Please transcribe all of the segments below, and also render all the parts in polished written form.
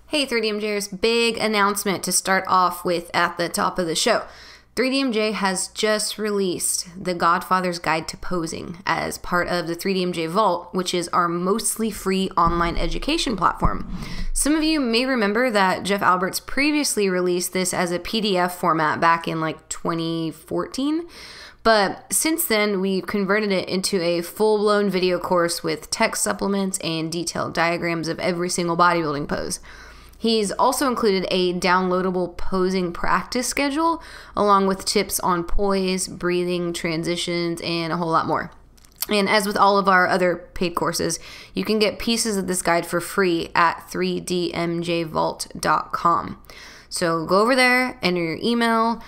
Hey 3DMJers, big announcement to start off with at the top of the show. 3DMJ has just released The Godfather's Guide to Posing as part of the 3DMJ Vault, which is our mostly free online education platform. Some of you may remember that Jeff Alberts previously released this as a PDF format back in like 2014. But since then, we've converted it into a full-blown video course with text supplements and detailed diagrams of every single bodybuilding pose. He's also included a downloadable posing practice schedule, along with tips on poise, breathing, transitions, and a whole lot more. And as with all of our other paid courses, you can get pieces of this guide for free at 3dmjvault.com. So go over there, enter your email,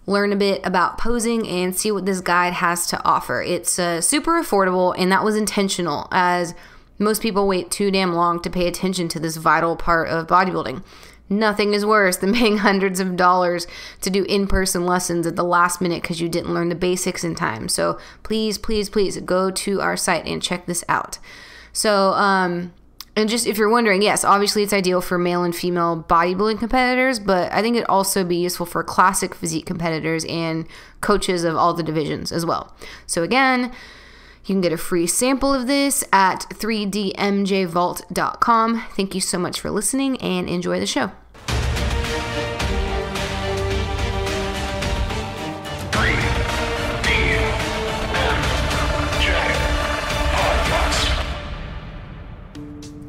learn a bit about posing, and see what this guide has to offer. It's super affordable, and that was intentional, as most people wait too damn long to pay attention to this vital part of bodybuilding. Nothing is worse than paying hundreds of dollars to do in-person lessons at the last minute because you didn't learn the basics in time. So please, please, please go to our site and check this out. So, and just if you're wondering, yes, obviously it's ideal for male and female bodybuilding competitors, but I think it'd also be useful for classic physique competitors and coaches of all the divisions as well. So again, you can get a free sample of this at 3dmjvault.com. Thank you so much for listening and enjoy the show.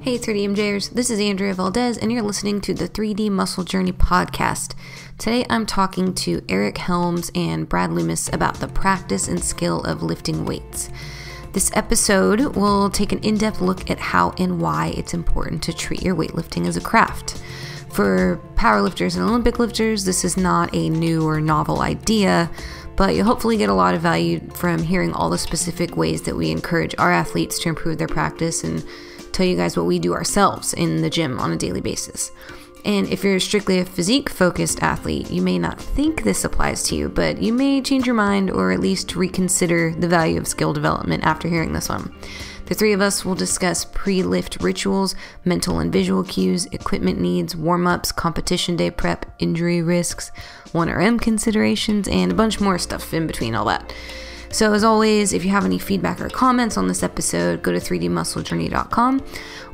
Hey 3DMJers, this is Andrea Valdez and you're listening to the 3D Muscle Journey podcast. Today I'm talking to Eric Helms and Brad Loomis about the practice and skill of lifting weights. This episode will take an in-depth look at how and why it's important to treat your weightlifting as a craft. For powerlifters and Olympic lifters, this is not a new or novel idea, but you'll hopefully get a lot of value from hearing all the specific ways that we encourage our athletes to improve their practice and tell you guys what we do ourselves in the gym on a daily basis. And if you're strictly a physique-focused athlete, you may not think this applies to you, but you may change your mind or at least reconsider the value of skill development after hearing this one. The three of us will discuss pre-lift rituals, mental and visual cues, equipment needs, warm-ups, competition day prep, injury risks, 1RM considerations, and a bunch more stuff in between all that. So as always, if you have any feedback or comments on this episode, go to 3dmusclejourney.com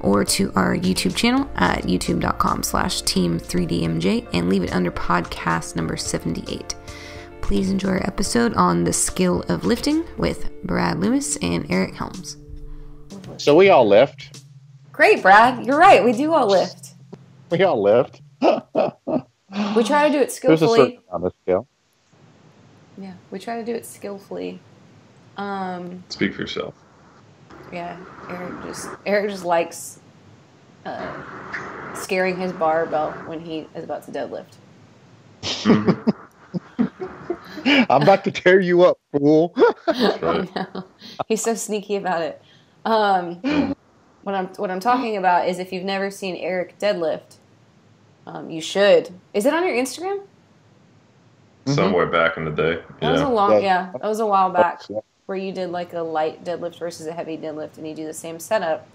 or to our YouTube channel at youtube.com/team3dmj and leave it under podcast number 78. Please enjoy our episode on the skill of lifting with Brad Loomis and Eric Helms. So we all lift. Great, Brad. You're right. We do all lift. We all lift. We try to do it skillfully. There's a certain amount of skill. Yeah, we try to do it skillfully. Speak for yourself. Yeah, Eric just likes scaring his barbell when he is about to deadlift. Mm-hmm. I'm about to tear you up, fool. That's right. I know. He's so sneaky about it. What I'm talking about is if you've never seen Eric deadlift, you should. Is it on your Instagram? Somewhere back in the day. That was that was a while back where you did like a light deadlift versus a heavy deadlift, and you do the same setup.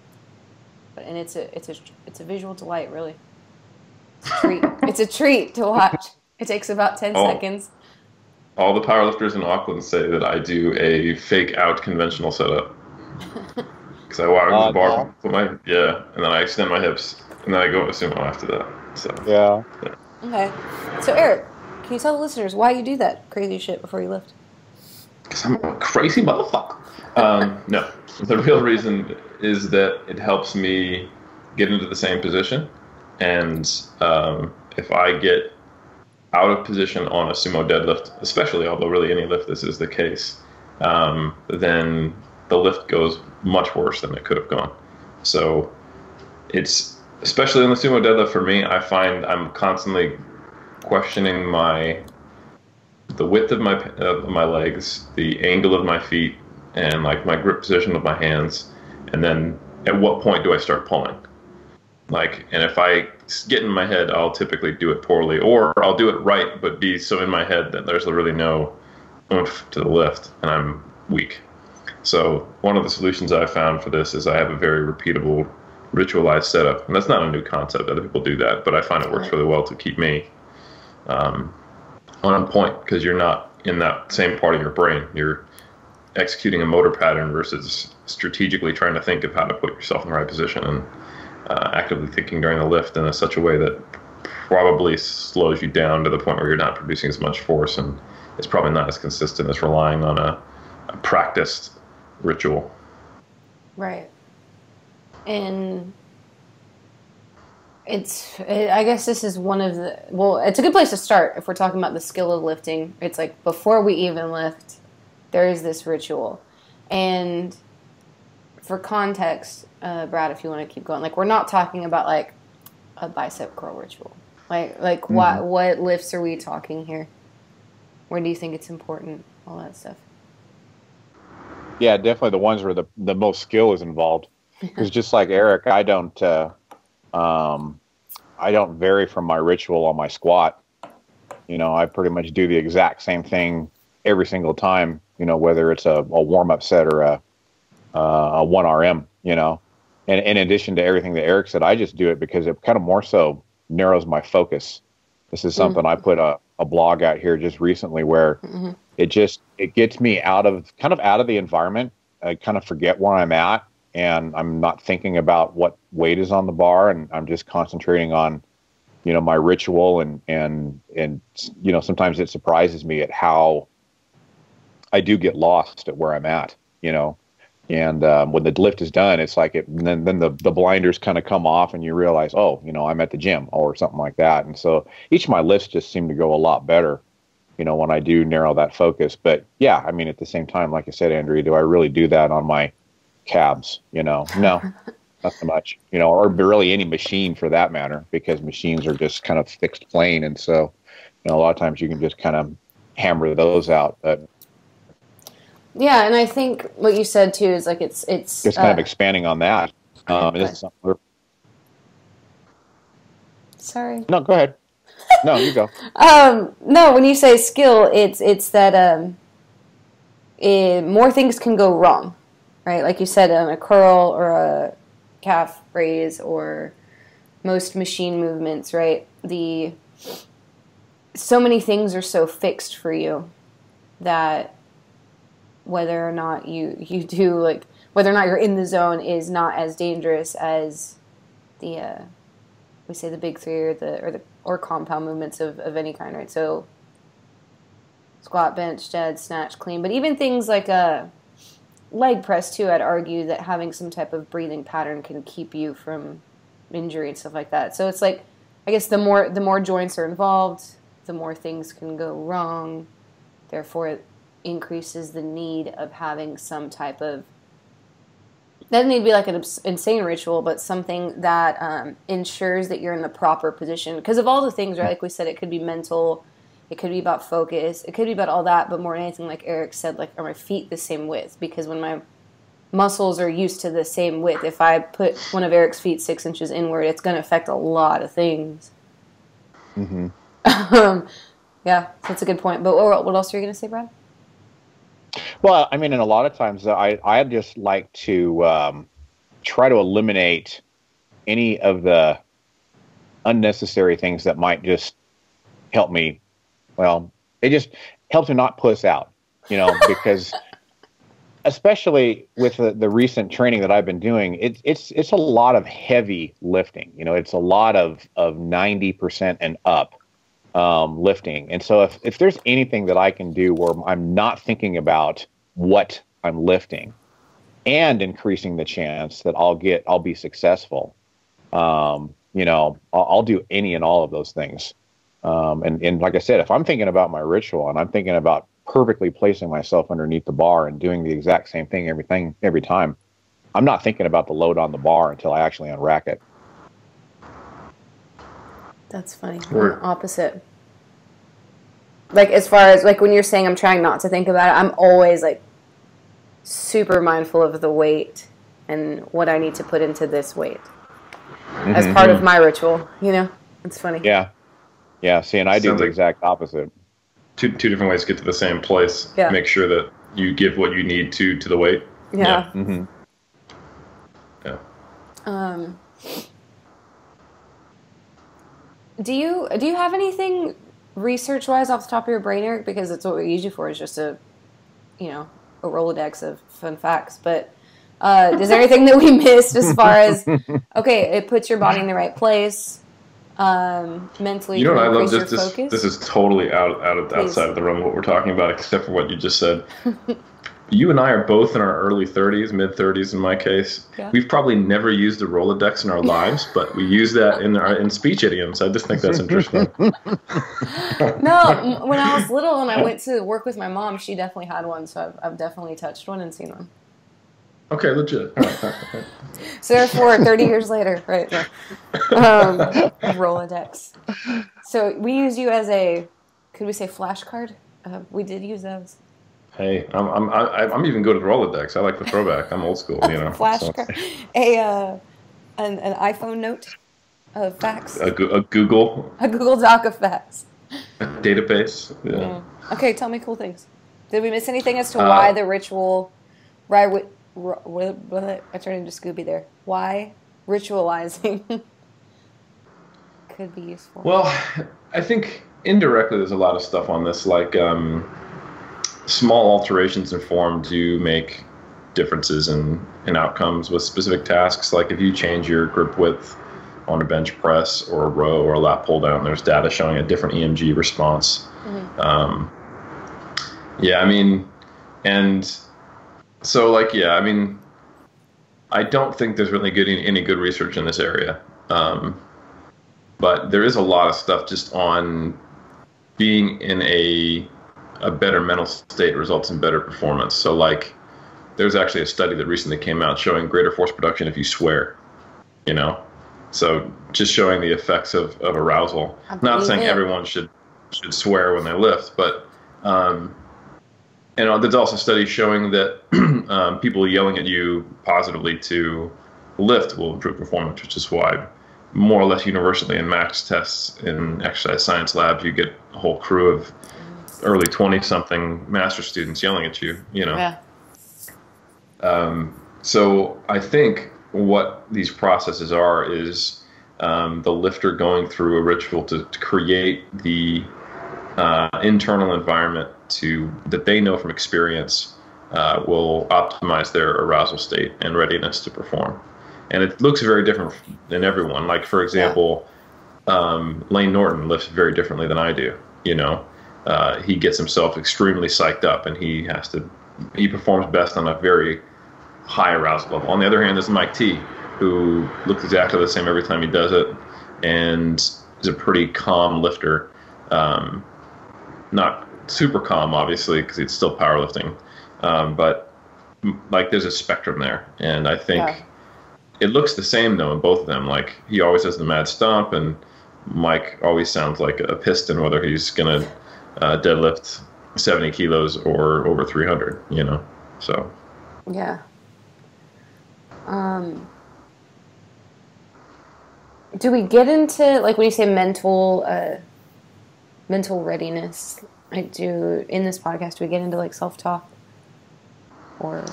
And it's a visual delight, really. It's a treat. It's a treat to watch. It takes about 10 seconds. All the powerlifters in Auckland say that I do a fake out conventional setup. Because I walk the bar, and then I extend my hips, and then I go to sumo after that. So yeah. Okay. So Eric, can you tell the listeners why you do that crazy shit before you lift? Because I'm a crazy motherfucker. No. The real reason is that it helps me get into the same position. And if I get out of position on a sumo deadlift, especially, although really any lift this is the case, then the lift goes much worse than it could have gone. So it's, especially on the sumo deadlift for me, I find I'm constantly questioning the width of my legs, the angle of my feet, and like my grip position with my hands, and then at what point do I start pulling? And if I get in my head, I'll typically do it poorly, or I'll do it right but be so in my head that there's really no oomph to the lift, and I'm weak. So one of the solutions I found for this is I have a very repeatable ritualized setup. And that's not a new concept. Other people do that, but I find it works really well to keep me on point, because you're not in that same part of your brain. You're executing a motor pattern versus strategically trying to think of how to put yourself in the right position, and actively thinking during the lift in such a way that probably slows you down to the point where you're not producing as much force, and it's probably not as consistent as relying on a practiced ritual. Right. And I guess this is one of the, well, it's a good place to start if we're talking about the skill of lifting. It's like before we even lift, there is this ritual. And for context, Brad, if you want to keep going, like we're not talking about like a bicep curl ritual. Like what lifts are we talking here? Where do you think it's important? All that stuff. Yeah, definitely the ones where the most skill is involved. Because just like Eric, I don't vary from my ritual on my squat. You know, I pretty much do the exact same thing every single time. You know, whether it's a warm-up set or a 1RM. You know, and in addition to everything that Eric said, I just do it because it kind of more so narrows my focus. This is something I put a blog out here just recently where it gets me out of the environment. I kind of forget where I'm at, and I'm not thinking about what weight is on the bar, and I'm just concentrating on, you know, my ritual, and you know, sometimes it surprises me at how I do get lost at where I'm at, you know. And when the lift is done, it's like then the blinders kind of come off, and you realize, oh, you know, I'm at the gym or something like that. And so each of my lifts just seem to go a lot better, you know, when I do narrow that focus. But yeah, I mean, at the same time, like I said, Andrea, do I really do that on my cabs? You know, no, not so much, you know, or really any machine for that matter, because machines are just kind of fixed plane. And so, you know, a lot of times you can just kind of hammer those out. But yeah, and I think what you said too is like it's just kind of expanding on that. Sorry. No, go ahead. No, you go. No, when you say skill, it's that more things can go wrong, right? Like you said, a curl or a calf raise or most machine movements, right? So many things are so fixed for you that whether or not you do, like, whether or not you're in the zone is not as dangerous as we say the big three or compound movements of any kind, right? So squat, bench, dead, snatch, clean, but even things like a leg press too, I'd argue that having some type of breathing pattern can keep you from injury and stuff like that. So it's like, I guess the more joints are involved, the more things can go wrong. Therefore, it increases the need of having some type of, doesn't need to be like an insane ritual, but something that ensures that you're in the proper position. Because of all the things, right? Like we said, it could be mental, it could be about focus, it could be about all that, but more than anything, like Eric said, like, are my feet the same width? Because when my muscles are used to the same width, if I put one of Eric's feet 6 inches inward, it's going to affect a lot of things. Yeah, that's a good point. But what else are you going to say, Brad? Well, I mean, and a lot of times I just like to try to eliminate any of the unnecessary things that might just help me. Well, it just helps me not puss out, you know, because especially with the recent training that I've been doing, it's a lot of heavy lifting. You know, it's a lot of 90% and up. Lifting. And so if there's anything that I can do where I'm not thinking about what I'm lifting and increasing the chance that I'll be successful, you know, I'll do any and all of those things. And like I said, if I'm thinking about my ritual and I'm thinking about perfectly placing myself underneath the bar and doing the exact same thing every time, I'm not thinking about the load on the bar until I actually unrack it. That's funny. I'm the opposite. Like, as far as, like, when you're saying I'm trying not to think about it, I'm always, like, super mindful of the weight and what I need to put into this weight as part of my ritual, you know? It's funny. Yeah. Yeah, see, and I do the exact opposite. Two different ways to get to the same place. Yeah. Make sure that you give what you need to the weight. Yeah. Yeah. Do you have anything research-wise off the top of your brain, Eric? Because it's what we use you for, is just a Rolodex of fun facts. But is there anything that we missed as far as, okay, it puts your body in the right place, mentally, You know what I love? increase your focus? This is totally outside of the realm of what we're talking about, except for what you just said. You and I are both in our early 30s, mid-30s in my case. Yeah. We've probably never used a Rolodex in our lives, but we use that in speech idioms. I just think that's interesting. No, when I was little and I went to work with my mom, she definitely had one, so I've definitely touched one and seen one. Okay, legit. All right. So therefore, 30 years later, right? Yeah. Rolodex. So we used you as could we say flashcard? We did use those. Hey, I'm even good at Rolodex. I like the throwback. I'm old school, you know. Flashcard. An iPhone note of facts. A Google. A Google Doc of facts. A database. Yeah. Okay, tell me cool things. Did we miss anything as to why the ritual? I turned into Scooby there. Why ritualizing could be useful? Well, I think indirectly there's a lot of stuff on this, like small alterations in form do make differences in outcomes with specific tasks. Like if you change your grip width on a bench press or a row or a lat pull down, there's data showing a different EMG response. Mm-hmm. And so I don't think there's really any good research in this area. But there is a lot of stuff just on being in a better mental state results in better performance. So there's actually a study that recently came out showing greater force production if you swear, so just showing the effects of arousal. Not saying everyone should swear when they lift, but there's also studies showing that people yelling at you positively to lift will improve performance, which is why more or less universally in max tests in exercise science labs you get a whole crew of early 20-something master students yelling at you, Yeah. So I think what these processes are is the lifter going through a ritual to create the internal environment that they know from experience will optimize their arousal state and readiness to perform. And it looks very different in everyone. Like, for example, Lane Norton lifts very differently than I do, he gets himself extremely psyched up, and he performs best on a very high arousal level. On the other hand, there's Mike T, who looks exactly the same every time he does it, and is a pretty calm lifter. Not super calm, obviously, because it's still powerlifting, but there's a spectrum there, and I think it looks the same though in both of them. Like he always has the mad stomp, and Mike always sounds like a piston, whether he's gonna deadlift 70 kilos or over 300, so. Yeah. Do we get into, when you say mental readiness, in this podcast, do we get into self-talk? Or?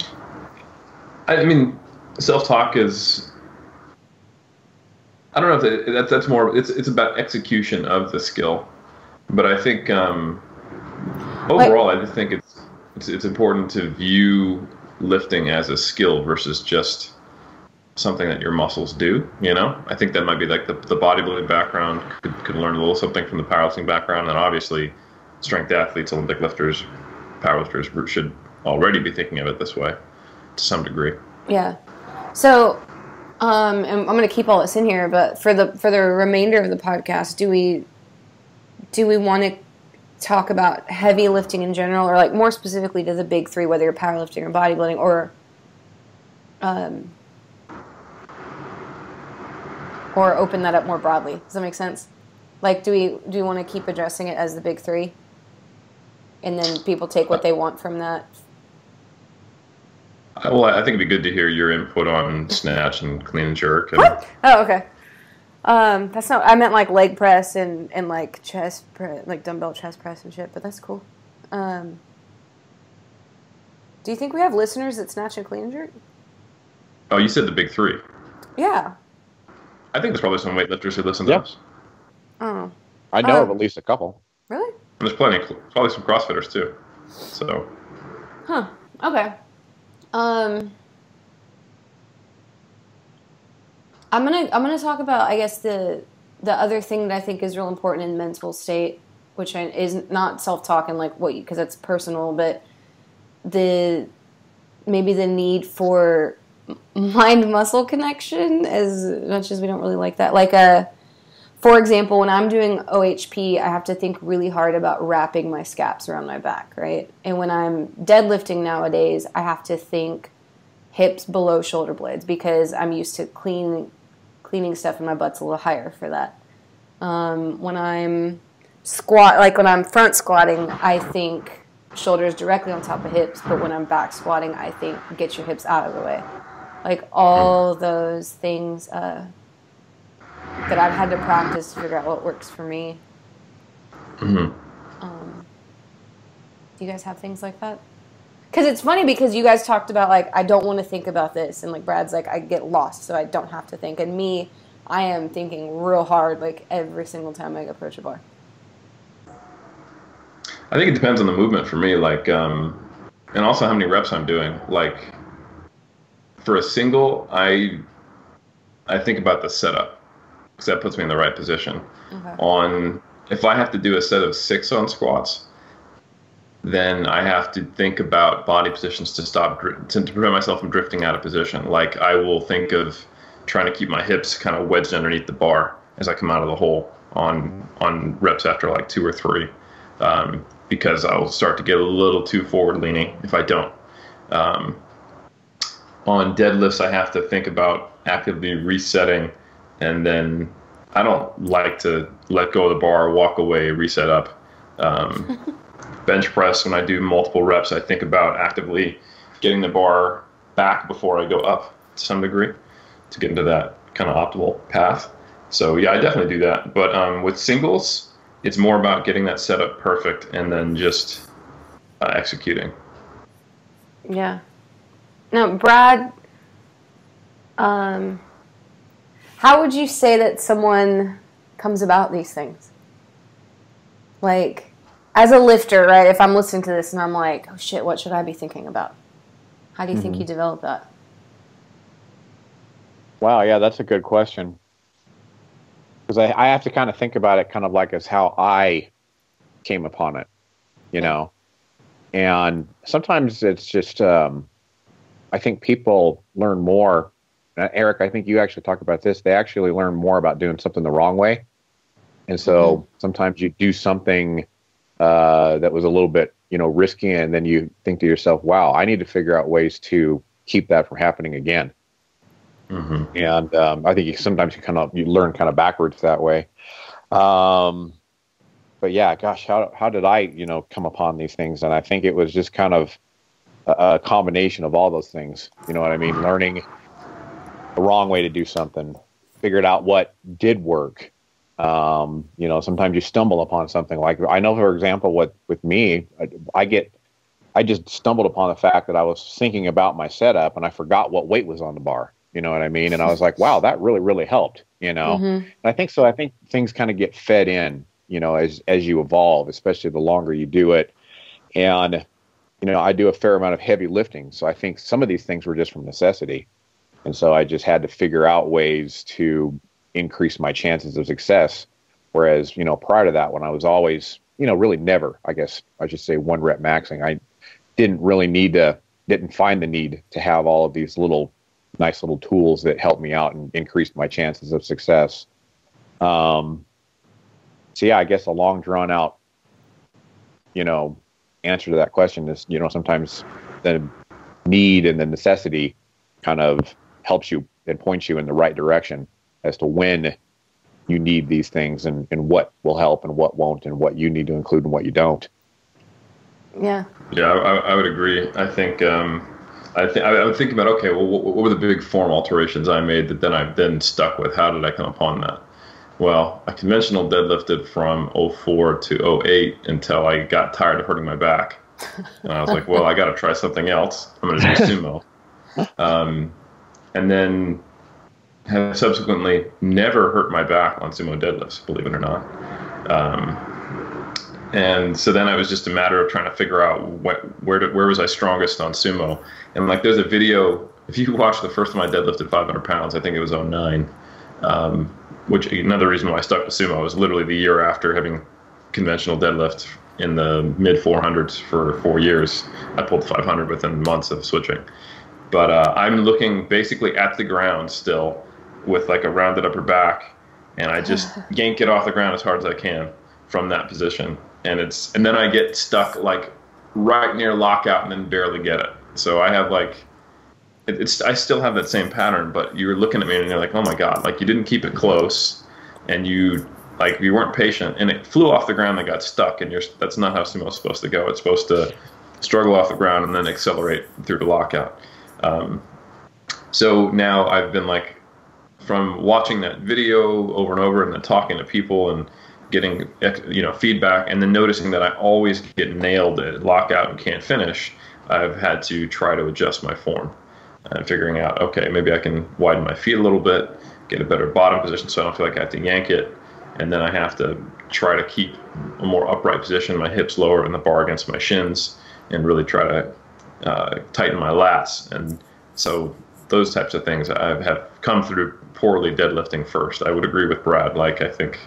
I mean, self-talk is, I don't know if that's more, it's about execution of the skill. But I think overall, I just think it's important to view lifting as a skill versus just something that your muscles do. I think that might be the bodybuilding background could learn a little something from the powerlifting background, and obviously, strength athletes, Olympic lifters, powerlifters should already be thinking of it this way to some degree. Yeah. So, and I'm going to keep all this in here, but for the remainder of the podcast, do we want to talk about heavy lifting in general, or more specifically to the big three, whether you're powerlifting or bodybuilding, or open that up more broadly? Does that make sense? Do we want to keep addressing it as the big three, and then people take what they want from that? Well, I think it'd be good to hear your input on snatch and clean and jerk. What? Oh, okay. That's not. I meant leg press and chest press, dumbbell chest press and shit. But that's cool. Do you think we have listeners that snatch and clean and jerk? Oh, you said the big three. Yeah. I think there's probably some weightlifters who listen to us. Oh. I know of at least a couple. Really? And there's probably some CrossFitters too. So. Huh. Okay. I'm gonna talk about, I guess, the other thing that I think is real important in mental state, which is not self-talk and like because that's personal, but maybe the need for mind-muscle connection, as much as we don't really like that. Like for example, when I'm doing OHP, I have to think really hard about wrapping my scaps around my back, right? And when I'm deadlifting nowadays, I have to think hips below shoulder blades because I'm used to cleaning stuff and my butt's a little higher for that. When I'm when I'm front squatting, I think shoulders directly on top of hips, but when I'm back squatting, I think get your hips out of the way. Like all those things that I've had to practice to figure out what works for me. Mm-hmm. Do you guys have things like that? Because it's funny because you guys talked about like, I don't want to think about this. And like Brad's like, I get lost so I don't have to think. And me, I am thinking real hard like every single time I approach a bar. I think it depends on the movement for me, like, and also how many reps I'm doing. Like, for a single, I think about the setup because that puts me in the right position. Okay. If I have to do a set of 6 on squats, then I have to think about body positions to prevent myself from drifting out of position. Like, I will think of trying to keep my hips kind of wedged underneath the bar as I come out of the hole on reps after like 2 or 3. Because I'll start to get a little too forward leaning if I don't. On deadlifts, I have to think about actively resetting, and then I don't like to let go of the bar, walk away, reset up. Bench press, when I do multiple reps, I think about actively getting the bar back before I go up to some degree to get into that kind of optimal path. So yeah, I definitely do that. But with singles, it's more about getting that setup perfect and then just executing. Yeah. Now, Brad, how would you say that someone comes about these things? Like, as a lifter, right, if I'm listening to this and I'm like, oh shit, what should I be thinking about? How do you think you develop that? Wow, yeah, that's a good question. Because I have to kind of think about it kind of like as how I came upon it, you know. And sometimes it's just, I think people learn more. Eric, I think you actually talked about this. They actually learn more about doing something the wrong way. And so sometimes you do something that was a little bit, risky, and then you think to yourself, wow, I need to figure out ways to keep that from happening again. Mm-hmm. And I think sometimes you learn kind of backwards that way. But yeah, gosh, how did I, come upon these things? And I think it was just kind of a combination of all those things. You know what I mean? Learning the wrong way to do something, figured out what did work. Sometimes you stumble upon something. Like I know, for example, with me, I just stumbled upon the fact that I was thinking about my setup and I forgot what weight was on the bar. You know what I mean? And I was like, wow, that really, really helped, And I think so. I think things kind of get fed in, as you evolve, especially the longer you do it. And, I do a fair amount of heavy lifting. So I think some of these things were just from necessity. And so I just had to figure out ways to increase my chances of success. Whereas, prior to that, when I was always, really never, I guess I should say 1 rep maxing, I didn't find the need to have all of these nice little tools that helped me out and increased my chances of success. So yeah, I guess a long drawn out, answer to that question is, sometimes the need and the necessity kind of helps you and points you in the right direction as to when you need these things and what will help and what won't and what you need to include and what you don't. Yeah. Yeah, I would agree. I think, I would think about, okay, well, what were the big form alterations I made that then I stuck with? How did I come upon that? Well, I conventional deadlifted from 04 to 08 until I got tired of hurting my back. And I was like, well, I got to try something else. I'm going to do sumo. And then have subsequently never hurt my back on sumo deadlifts, believe it or not. And so then it was just a matter of trying to figure out where was I strongest on sumo. And like, there's a video, if you watch the first time I deadlifted 500 pounds, I think it was 2009, which another reason why I stuck with sumo was literally the year after having conventional deadlift in the mid 400s for 4 years. I pulled 500 within months of switching. But I'm looking basically at the ground still with like a rounded upper back, and I just yank it off the ground as hard as I can from that position. And then I get stuck like right near lockout and then barely get it. So I have like, I still have that same pattern, but you're looking at me and you're like, oh my God, like you didn't keep it close, and you weren't patient, and it flew off the ground and got stuck, and that's not how sumo is supposed to go. It's supposed to struggle off the ground and then accelerate through the lockout. So now I've been like, from watching that video over and over and then talking to people and getting, feedback, and then noticing that I always get nailed at lockout and can't finish, I've had to try to adjust my form and figuring out, okay, maybe I can widen my feet a little bit, get a better bottom position so I don't feel like I have to yank it, and then I have to try to keep a more upright position, my hips lower and the bar against my shins, and really try to tighten my lats. And so those types of things I have come through poorly deadlifting first. I would agree with Brad. Like, I think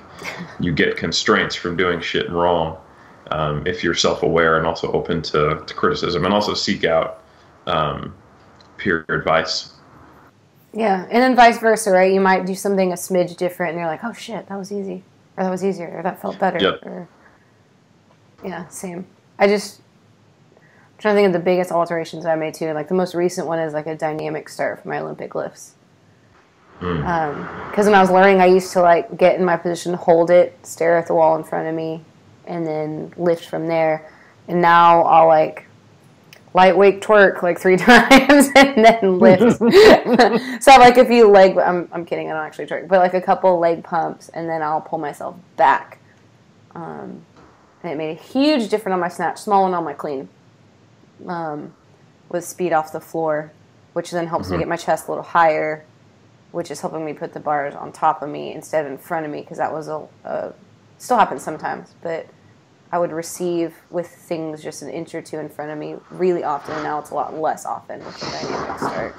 you get constraints from doing shit wrong if you're self-aware and also open to criticism, and also seek out peer advice. Yeah, and then vice versa, right? You might do something a smidge different, and you're like, oh shit, that was easy, or that was easier, or that felt better. Yep. Or, yeah, same. I'm trying to think of the biggest alterations I made too. Like the most recent one is like a dynamic start for my Olympic lifts. Because when I was learning, I used to like get in my position, hold it, stare at the wall in front of me, and then lift from there. And now I'll like lightweight twerk like 3 times and then lift. So like a few I'm kidding, I don't actually twerk, but like a couple leg pumps, and then I'll pull myself back. And it made a huge difference on my snatch, small one on my clean. With speed off the floor, which then helps me get my chest a little higher, which is helping me put the bars on top of me instead of in front of me, because that was still happens sometimes, but I would receive with things just an inch or two in front of me really often, and now it's a lot less often with the dynamic start.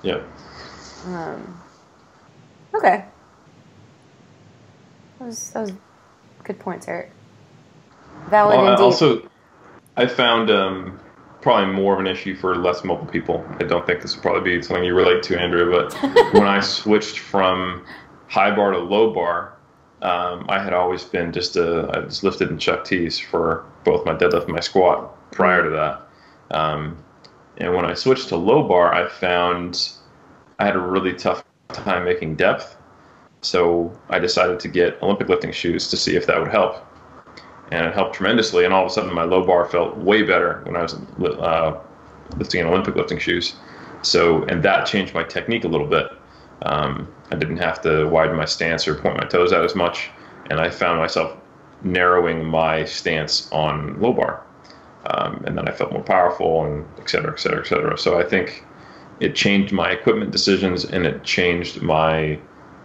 Yeah. Okay. That was good points, Eric. Valid indeed. I found probably more of an issue for less mobile people. I don't think this would probably be something you relate to, Andrea, but when I switched from high bar to low bar, I had always been I just lifted and chucked tees for both my deadlift and my squat prior to that. And when I switched to low bar, I found I had a really tough time making depth. So I decided to get Olympic lifting shoes to see if that would help. And it helped tremendously, and all of a sudden my low bar felt way better when I was lifting in Olympic lifting shoes. And that changed my technique a little bit. I didn't have to widen my stance or point my toes out as much, and I found myself narrowing my stance on low bar. And then I felt more powerful, and et cetera, et cetera, et cetera. So I think it changed my equipment decisions, and it changed my,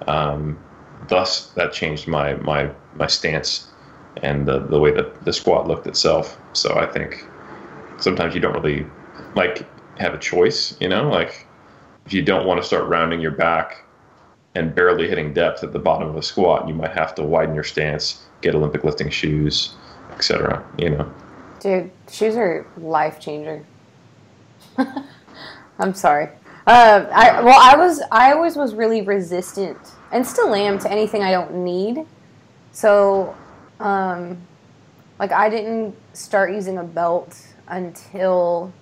thus that changed my stance and the way that the squat looked itself. So I think sometimes you don't really have a choice, like if you don't want to start rounding your back and barely hitting depth at the bottom of a squat, you might have to widen your stance, get Olympic lifting shoes, etc. Dude, shoes are life changing. I'm sorry. I always was really resistant, and still am, to anything I don't need. So I didn't start using a belt until,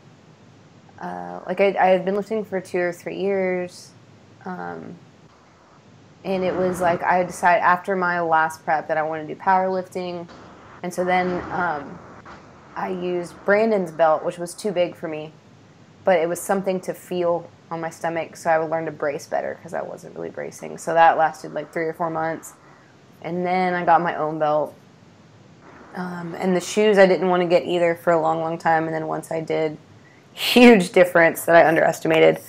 I had been lifting for 2 or 3 years, and it was like I decided after my last prep that I wanted to do powerlifting, and so then I used Brandon's belt, which was too big for me, but it was something to feel on my stomach, so I would learn to brace better because I wasn't really bracing. So that lasted like 3 or 4 months, and then I got my own belt. And the shoes I didn't want to get either for a long, long time. And then once I did, huge difference that I underestimated.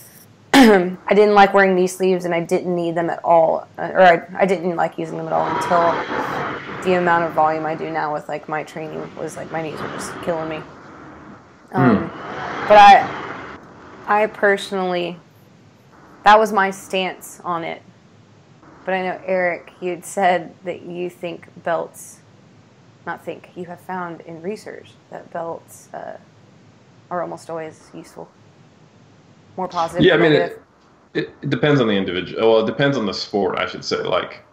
I didn't like wearing knee sleeves, and I didn't need them at all, or I didn't like using them at all until the amount of volume I do now with like my training was like my knees were just killing me. But I personally, that was my stance on it. But I know, Eric, you'd said that you think belts, you have found in research that belts are almost always useful. More positive. Yeah, I mean, it depends on the individual. Well, it depends on the sport, I should say. Like,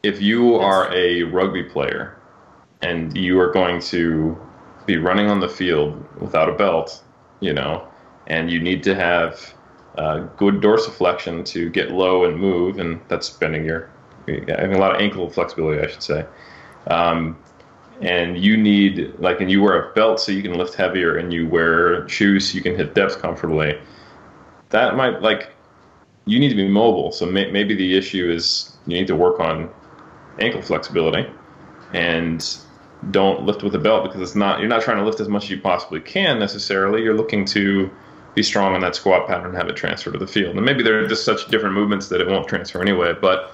if you are a rugby player and you are going to be running on the field without a belt, you know, and you need to have good dorsiflexion to get low and move, and that's bending having a lot of ankle flexibility, I should say. And you need, like, and you wear a belt so you can lift heavier, and you wear shoes so you can hit depth comfortably. That might, like, you need to be mobile. So maybe the issue is you need to work on ankle flexibility and don't lift with a belt, because you're not trying to lift as much as you possibly can necessarily. You're looking to be strong in that squat pattern and have it transfer to the field. And maybe they're just such different movements that it won't transfer anyway. But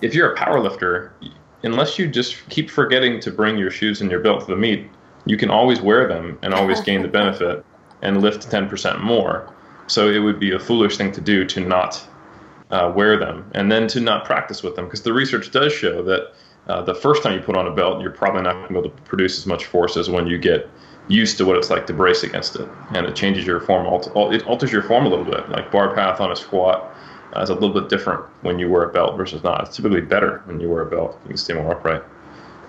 if you're a power lifter, unless you just keep forgetting to bring your shoes and your belt to the meet, you can always wear them and always gain the benefit and lift 10% more. So it would be a foolish thing to do to not wear them and then to not practice with them, because the research does show that the first time you put on a belt, you're probably not going to be able to produce as much force as when you get used to what it's like to brace against it, and it changes your form. It alters your form a little bit. Like bar path on a squat is a little bit different when you wear a belt versus not. It's typically better when you wear a belt. You can stay more upright.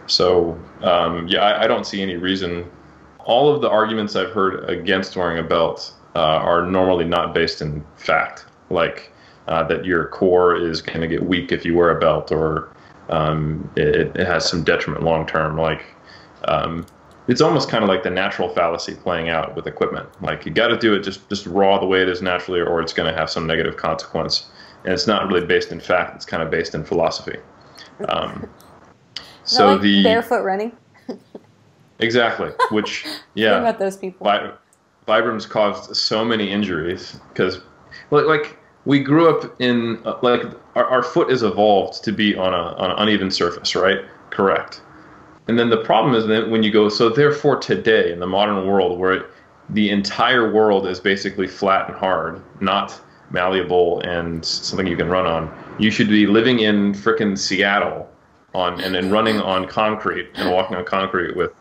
So I don't see any reason. All of the arguments I've heard against wearing a belt are normally not based in fact, like that your core is going to get weak if you wear a belt, or it has some detriment long term. Like it's almost kind of like the natural fallacy playing out with equipment. Like you got to do it just raw the way it is naturally, or it's going to have some negative consequence. And it's not really based in fact; it's kind of based in philosophy. So like the barefoot running. Exactly. Which yeah. Think about those people. Vibrams caused so many injuries because, like, we grew up in like our foot is evolved to be on an uneven surface, right? Correct. And then the problem is that when you go, so therefore today in the modern world where the entire world is basically flat and hard, not malleable and something you can run on, you should be living in frickin' Seattle and then running on concrete and walking on concrete with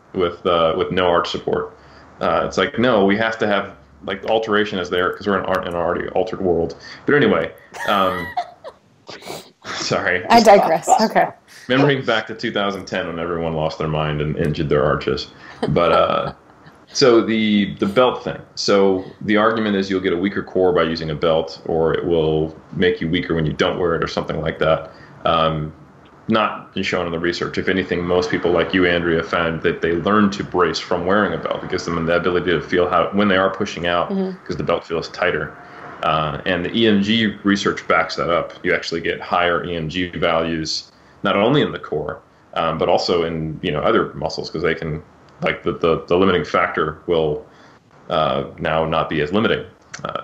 no arch support. It's like, no, we have to have, like, alteration is there because we're in an already altered world. But anyway, sorry. I digress. Okay. Remembering back to 2010 when everyone lost their mind and injured their arches. But so the belt thing. So the argument is you'll get a weaker core by using a belt, or it will make you weaker when you don't wear it, or something like that. Not been shown in the research. If anything, most people like you, Andrea, found that they learn to brace from wearing a belt. It gives them the ability to feel how, when they are pushing out, because the belt feels tighter. And the EMG research backs that up. You actually get higher EMG values, not only in the core, but also in other muscles, because they can, like the limiting factor will now not be as limiting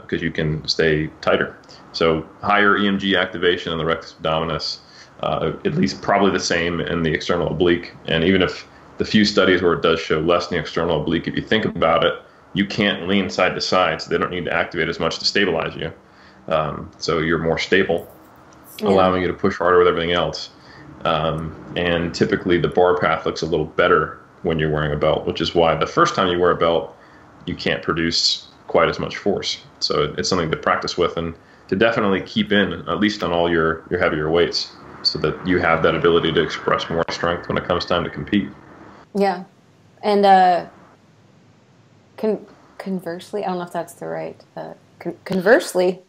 because you can stay tighter. So higher EMG activation in the rectus abdominis. At least probably the same in the external oblique. And even if the few studies where it does show less in the external oblique, if you think about it, you can't lean side to side, so they don't need to activate as much to stabilize you. So you're more stable, allowing you to push harder with everything else. And typically the bar path looks a little better when you're wearing a belt, which is why the first time you wear a belt, you can't produce quite as much force. So it's something to practice with and to definitely keep in, at least on all your heavier weights, so that you have that ability to express more strength when it comes time to compete. Yeah. And conversely, I don't know if that's the right... conversely,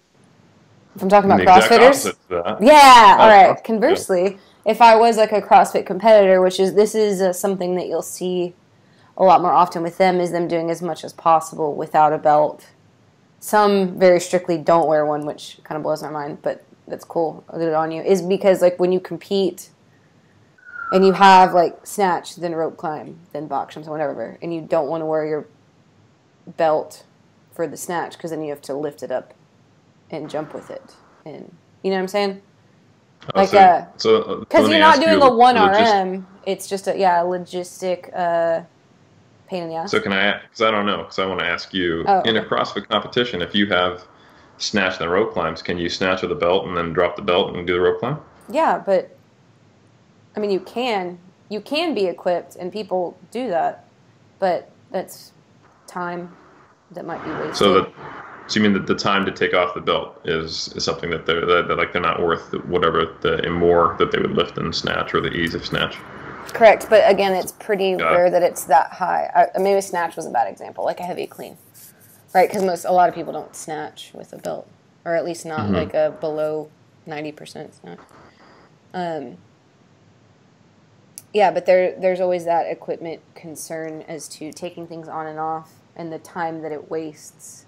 if I'm talking about CrossFitters... Yeah, all right. Conversely, if I was like a CrossFit competitor, this is something that you'll see a lot more often with them, is them doing as much as possible without a belt. Some very strictly don't wear one, which kind of blows my mind, but that's cool. Good on you. Is because, like, when you compete and you have, like, snatch, then rope climb, then box jumps, whatever, and you don't want to wear your belt for the snatch because then you have to lift it up and jump with it. And you know what I'm saying? Like because you're not doing a 1 RM, it's just a logistic pain in the ass. So can I? Because I don't know. Because I want to ask you in a CrossFit competition, if you have snatch and rope climbs, can you snatch with a belt and then drop the belt and do the rope climb? Yeah, but I mean, you can be equipped, and people do that, but that's time that might be wasted. So you mean that the time to take off the belt is something that they're not worth whatever the more that they would lift and snatch or the ease of snatch? Correct, but again, it's pretty rare that it's that high. Maybe snatch was a bad example, like a heavy clean, right? Because a lot of people don't snatch with a belt, or at least not like a below 90% snatch. Yeah, but there's always that equipment concern as to taking things on and off and the time that it wastes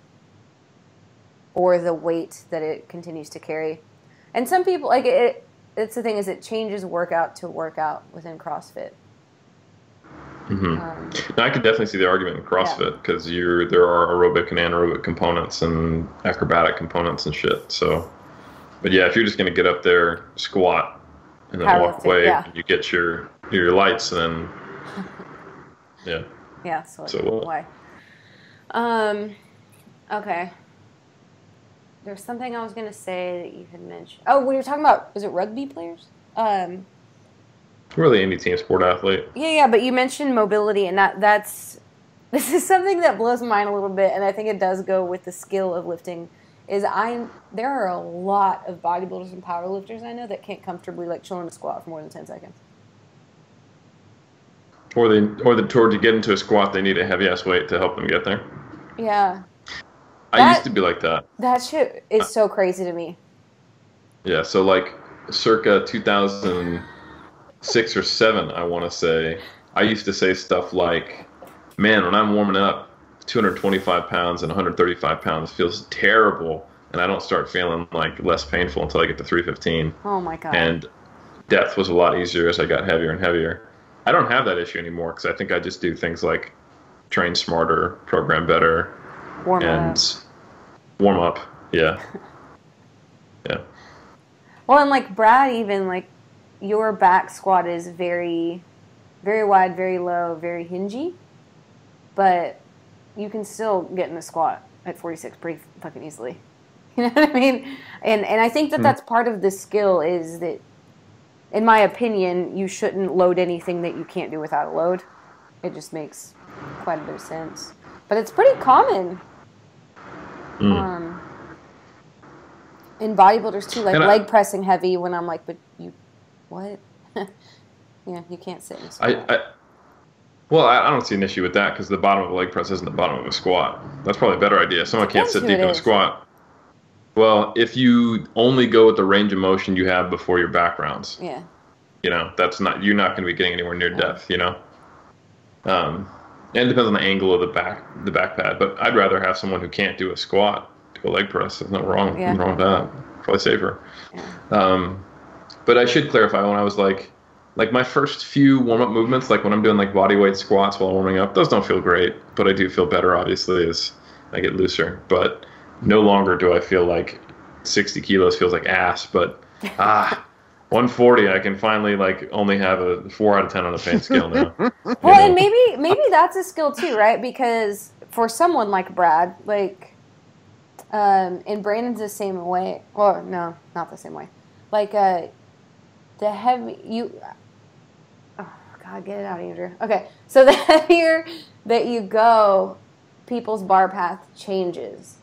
or the weight that it continues to carry. And some people, like, it's the thing is it changes workout to workout within CrossFit. Now, I could definitely see the argument in CrossFit because there are aerobic and anaerobic components and acrobatic components and shit. So, but yeah, if you're just going to get up there, squat, and then walk away, and you get your lights, then yeah. Yeah. So why? Okay. There's something I was going to say that you had mentioned. Oh, we were talking about, was it rugby players? Really any team sport athlete. Yeah, but you mentioned mobility, and this is something that blows my mind a little bit, and I think it does go with the skill of lifting, there are a lot of bodybuilders and powerlifters I know that can't comfortably like chill in a squat for more than 10 seconds. Or to get into a squat, they need a heavy-ass weight to help them get there. Yeah. I used to be like that. That shit is so crazy to me. Yeah, so like circa 2006 or 7, I want to say, I used to say stuff like, man, when I'm warming up, 225 pounds and 135 pounds feels terrible, and I don't start feeling like less painful until I get to 315. Oh my God. And depth was a lot easier as I got heavier and heavier. I don't have that issue anymore because I think I just do things like train smarter, program better, warm up. Yeah. Yeah. Well, and like Brad, even like your back squat is very, very wide, very low, very hingy, but you can still get in the squat at 46 pretty fucking easily. You know what I mean? And I think that that's part of the skill is that, in my opinion, you shouldn't load anything that you can't do without a load. It just makes quite a bit of sense. But it's pretty common in bodybuilders too, like leg pressing heavy when I'm like, but you, what? Yeah, you can't sit in a squat. Well, I don't see an issue with that because the bottom of a leg press isn't the bottom of a squat. That's probably a better idea. Someone can't sit deep in a squat. Well, if you only go with the range of motion you have before your back rounds, yeah, you're not going to be getting anywhere near depth, And it depends on the angle of the back pad. But I'd rather have someone who can't do a squat do a leg press. There's nothing wrong with that. Probably safer. Yeah. But I should clarify when I was like my first few warm-up movements, like when I'm doing like body weight squats while warming up, those don't feel great, but I do feel better obviously as I get looser. But no longer do I feel like 60 kilos feels like ass, but 140 I can finally like only have a 4 out of 10 on a pain scale now. Well, and maybe that's a skill too, right? Because for someone like Brad, like and Brandon's the same way. Well, no, not the same way. Like the heavy oh God, get it out, Andrew. Okay, so the heavier that you go, people's bar path changes.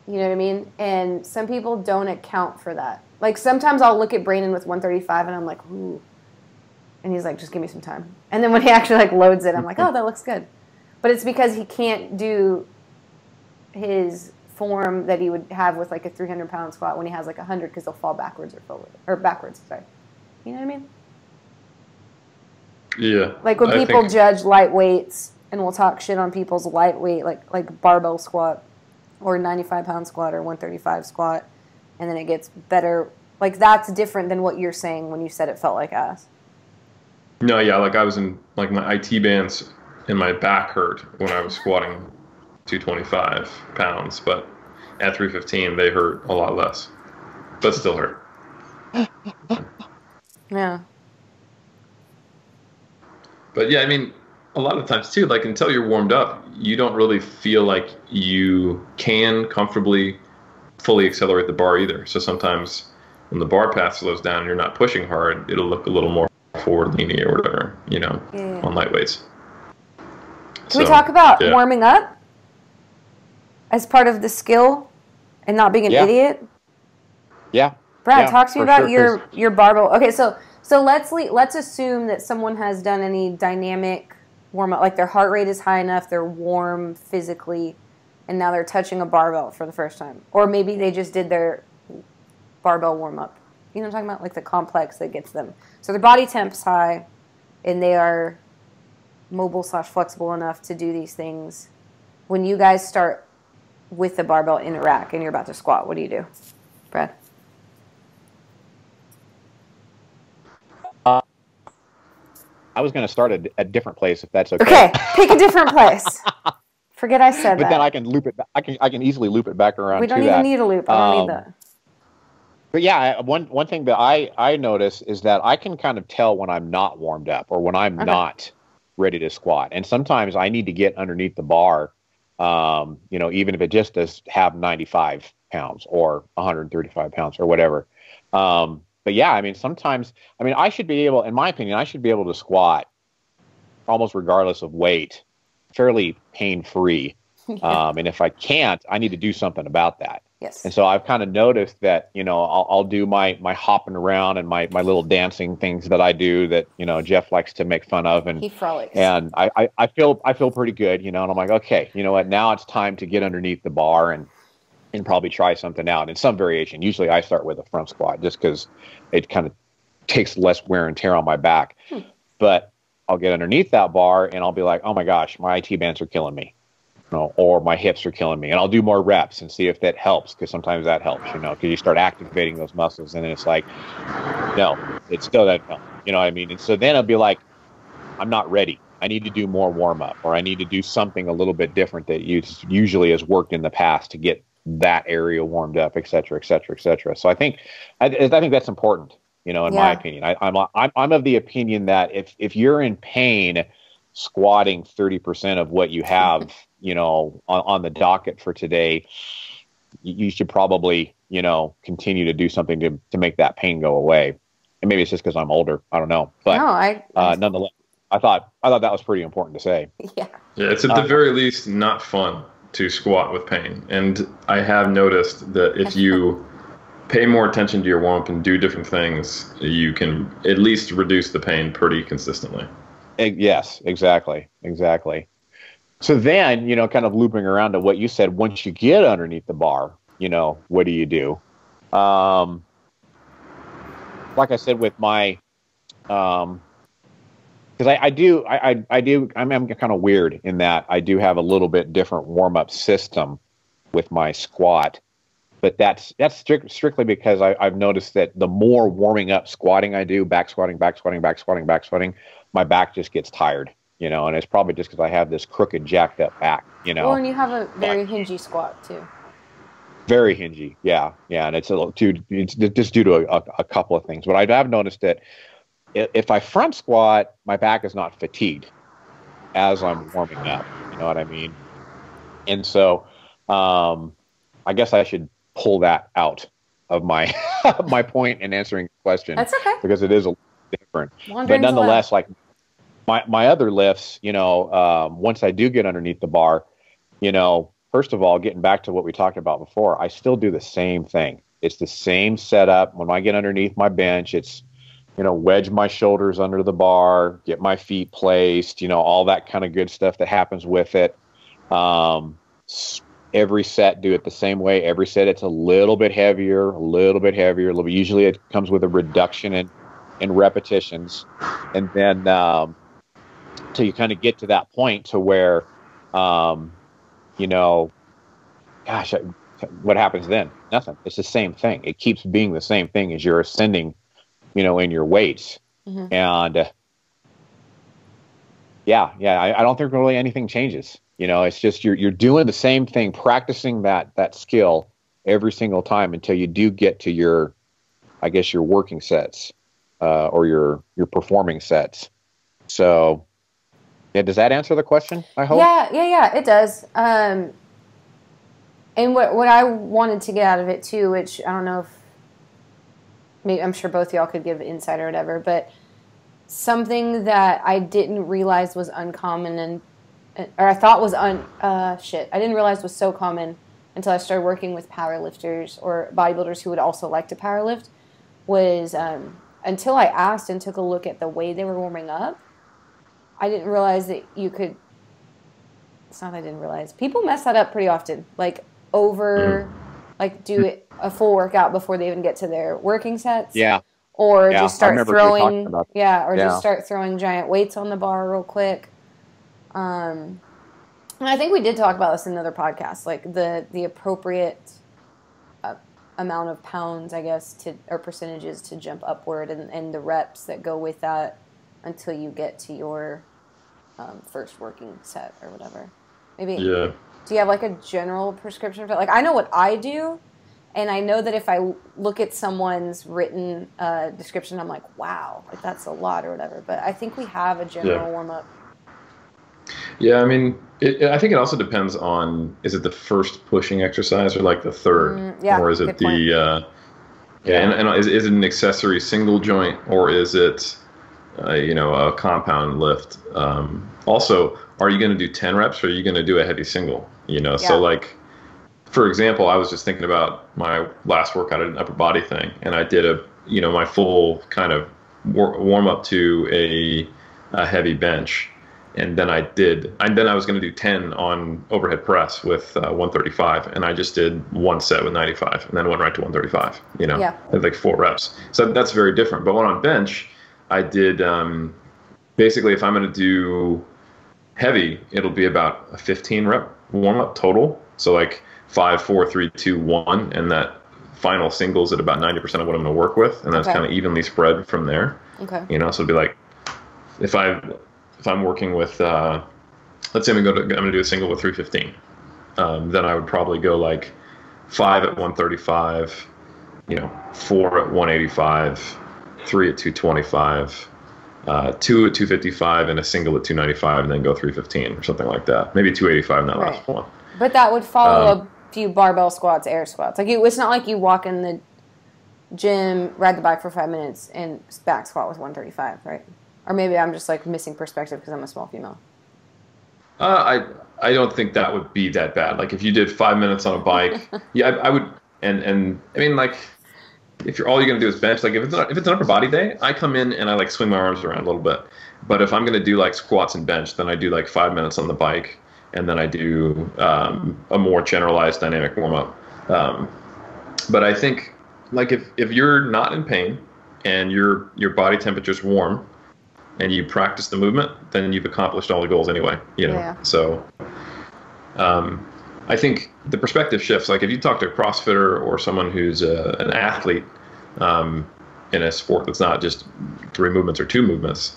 You know what I mean? And some people don't account for that. Like sometimes I'll look at Brandon with 135 and I'm like, ooh. And he's like, just give me some time. And then when he actually like loads it, I'm like, oh, that looks good. But it's because he can't do his form that he would have with like a 300-pound squat when he has like 100 because he'll fall backwards or forward. Or backwards, sorry. You know what I mean? Yeah. Like when people judge light weights and we'll talk shit on people's lightweight, like barbell squat or 95-pound squat or 135 squat, and then it gets better. Like that's different than what you're saying when you said it felt like ass. No, yeah, like I was in like my IT bands and my back hurt when I was squatting 225 pounds, but at 315, they hurt a lot less, but still hurt. Yeah. But yeah, I mean, a lot of times too, like until you're warmed up, you don't really feel like you can comfortably fully accelerate the bar either. So sometimes when the bar path slows down and you're not pushing hard, it'll look a little more forward leaning or whatever, on light weights. Can we talk about warming up as part of the skill and not being an idiot? Yeah. Brad, talk to me about your barbell. Okay, so let's assume that someone has done any dynamic warm up, like their heart rate is high enough, they're warm physically, and now they're touching a barbell for the first time. Or maybe they just did their barbell warm up. You know what I'm talking about? Like the complex that gets them. So their body temp's high, and they are mobile/flexible enough to do these things. When you guys start with the barbell in a rack and you're about to squat, what do you do, Brad? I was going to start at a different place, if that's okay. Okay, pick a different place. Forget I said that. But then I can loop it. I can easily loop it back around. We don't even need a loop. I don't need that. But yeah, one thing that I notice is that I can kind of tell when I'm not warmed up or when I'm not ready to squat. And sometimes I need to get underneath the bar, even if it just does have 95 pounds or 135 pounds or whatever. But yeah, I mean, sometimes, I should be able, in my opinion, I should be able to squat almost regardless of weight, fairly pain-free. And if I can't, I need to do something about that. Yes. And so I've kind of noticed that, I'll do my hopping around and my little dancing things that I do that, Jeff likes to make fun of. And he frolics. And I feel pretty good, and I'm like, okay, you know what, now it's time to get underneath the bar and probably try something out in some variation. Usually I start with a front squat just because it kind of takes less wear and tear on my back. But I'll get underneath that bar and I'll be like, oh my gosh, my IT bands are killing me, or my hips are killing me. And I'll do more reps and see if that helps, because sometimes that helps, because you start activating those muscles and then it's like, no, it still doesn't help. You know what I mean? And so then I'll be like, I'm not ready. I need to do more warm up, or I need to do something a little bit different that usually has worked in the past to get that area warmed up, et cetera, et cetera, et cetera. So I think that's important, in my opinion. I'm of the opinion that if you're in pain, squatting 30% of what you have, on the docket for today, you should probably, continue to do something to make that pain go away. And maybe it's just because I'm older. I don't know. But nonetheless, I thought that was pretty important to say. Yeah. Yeah, it's at the very least not fun to squat with pain. And I have noticed that if you pay more attention to your warm-up and do different things, you can at least reduce the pain pretty consistently. Yes, exactly. So then, kind of looping around to what you said, once you get underneath the bar, what do you do? Like I said, with my, because I'm kind of weird in that I do have a little bit different warm-up system with my squat, but that's strictly because I've noticed that the more warming up squatting I do, back squatting, my back just gets tired, and it's probably just because I have this crooked, jacked up back, Well, and you have a very hingy squat too. Very hingy, yeah, and it's just due to a couple of things. But I have noticed that if I front squat, my back is not fatigued as I'm warming up. You know what I mean? And so I guess I should pull that out of my my point in answering the question. That's okay. Because it is a little different. But nonetheless, like my other lifts, once I do get underneath the bar, first of all, getting back to what we talked about before, I still do the same thing. It's the same setup. When I get underneath my bench, it's wedge my shoulders under the bar, get my feet placed, all that kind of good stuff that happens with it. Every set, do it the same way. Every set, it's a little bit heavier. Usually it comes with a reduction in repetitions. And then till you kind of get to that point to where, what happens then? Nothing. It's the same thing. It keeps being the same thing as you're ascending in your weights. And I don't think really anything changes. You know, it's just you're doing the same thing, practicing that skill every single time until you do get to your, I guess, your working sets or your performing sets. So, yeah, does that answer the question? I hope. Yeah, it does. And what I wanted to get out of it too, which I don't know if maybe I'm sure both of y'all could give insight or whatever, but something that I didn't realize was uncommon or I thought was I didn't realize was so common until I started working with powerlifters or bodybuilders who would also like to powerlift was until I asked and took a look at the way they were warming up, I didn't realize that you could, it's not that I didn't realize, people mess that up pretty often, like do a full workout before they even get to their working sets. Yeah. Or just start throwing, just start throwing giant weights on the bar real quick. And I think we did talk about this in another podcast, like the appropriate amount of pounds, I guess, or percentages to jump upward, and the reps that go with that until you get to your first working set or whatever. Maybe. Yeah. Do you have like a general prescription for it? Like I know what I do. And I know that if I look at someone's written description, I'm like, wow, like that's a lot or whatever. But I think we have a general warm-up. Yeah, I mean, I think it also depends on, is it the first pushing exercise or like the third? Or is it and is it an accessory single joint or is it, a compound lift? Also, are you going to do 10 reps or are you going to do a heavy single? So like, for example, I was just thinking about my last workout, I did an upper body thing, and I did my full kind of warm up to a heavy bench, and then I was going to do 10 on overhead press with 135, and I just did one set with 95, and then went right to 135. I had like 4 reps, so that's very different. But when on bench, I did basically if I'm going to do heavy, it'll be about a 15 rep warm up total. So like 5, 4, 3, 2, 1, and that final singles at about 90% of what I'm going to work with, and that's kind of evenly spread from there. Okay. So it'd be like if I'm working with let's say I'm going to do a single with 315, then I would probably go like 5 at 135, 4 at 185, 3 at 225, 2 at 255, and a single at 295, and then go 315 or something like that. Maybe 285 in that last one. But that would follow a few barbell squats, air squats. Like it's not like you walk in the gym, ride the bike for 5 minutes, and back squat with 135, right? Or maybe I'm just like missing perspective because I'm a small female. I don't think that would be that bad. Like if you did 5 minutes on a bike, I would. And I mean, like if all you're gonna do is bench, like if it's an upper body day, I come in and I like swing my arms around a little bit. But if I'm gonna do like squats and bench, then I do like 5 minutes on the bike. And then I do a more generalized dynamic warm-up. But I think, like, if you're not in pain and your body temperature's warm and you practice the movement, then you've accomplished all the goals anyway. So I think the perspective shifts. Like, if you talk to a CrossFitter or someone who's an athlete in a sport that's not just 3 movements or 2 movements,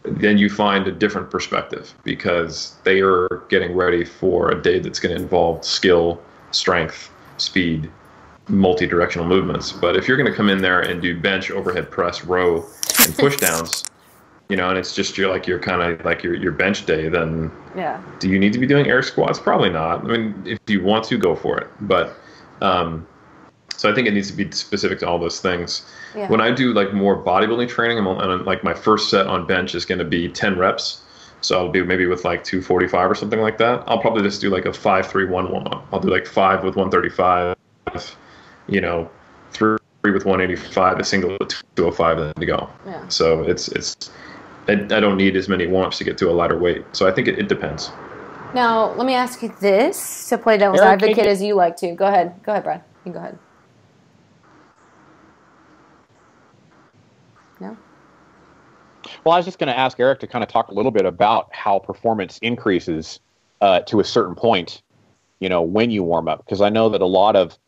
then you find a different perspective because they are getting ready for a day that's going to involve skill, strength, speed, multi-directional movements. But if you're going to come in there and do bench, overhead press, row, and push downs, and it's just your bench day, then do you need to be doing air squats? Probably not. I mean, if you want to, go for it. But so I think it needs to be specific to all those things. Yeah. When I do like more bodybuilding training, I'm like my first set on bench is going to be 10 reps. So I'll do maybe with like 245 or something like that. I'll probably just do like a 5-3-1 warm up. I'll do like 5 with 135, 3 with 185, a single with 205, and then to go. Yeah. So I don't need as many warm ups to get to a lighter weight. So I think it depends. Now let me ask you this to play devil's advocate as you like to. Go ahead, Brad. You can go ahead. No? Well, I was just going to ask Eric to kind of talk a little bit about how performance increases to a certain point, when you warm up. Because I know that a lot of,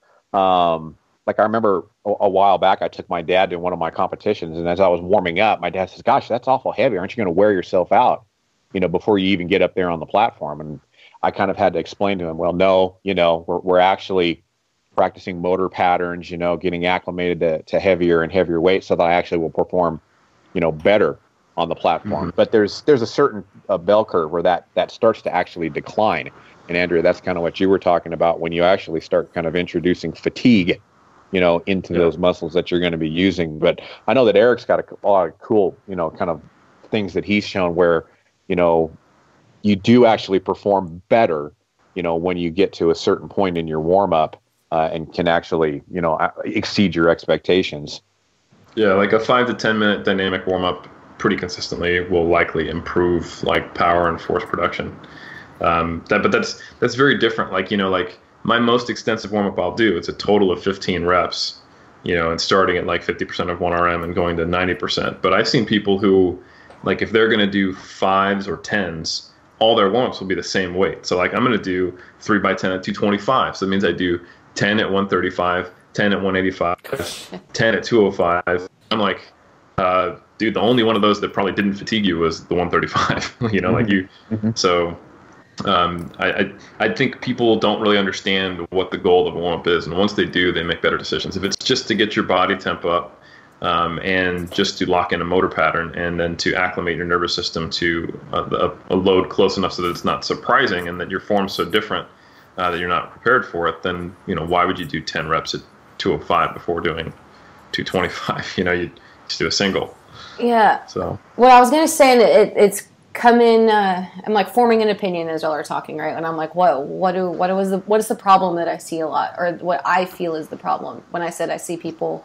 like I remember a while back, I took my dad to one of my competitions, and as I was warming up, my dad says, "Gosh, that's awful heavy. Aren't you going to wear yourself out?" before you even get up there on the platform. And I kind of had to explain to him, well, no, we're actually practicing motor patterns, getting acclimated to heavier and heavier weights so that I actually will perform, better on the platform. But there's a certain bell curve where that starts to actually decline. And Andrea, that's kind of what you were talking about when you actually start kind of introducing fatigue, into those muscles that you're going to be using. But I know that Eric's got a lot of cool, kind of things that he's shown where, you do actually perform better, when you get to a certain point in your warm up and can actually, exceed your expectations. Yeah, like a 5 to 10 minute dynamic warm up pretty consistently will likely improve like power and force production. But that's very different. Like, like my most extensive warm up I'll do, it's a total of 15 reps, and starting at like 50% of 1RM and going to 90%. But I've seen people who, like, if they're going to do 5s or 10s, all their warm-ups will be the same weight. So like I'm going to do 3 by 10 at 225. So that means I do 10 at 135, 10 at 185, 10 at 205. I'm like, dude, the only one of those that probably didn't fatigue you was the 135, like you. So I think people don't really understand what the goal of a warm-up is. And once they do, they make better decisions. If it's just to get your body temp up, and just to lock in a motor pattern and then to acclimate your nervous system to a load close enough so that it's not surprising and that your form's so different that you're not prepared for it, then, why would you do 10 reps at 205 before doing 225? You just do a single. Yeah. So what I was going to say, and it's come in, I'm like forming an opinion as y'all are talking, right? And I'm like, what is the problem that I see a lot, or what I feel is the problem when I said I see people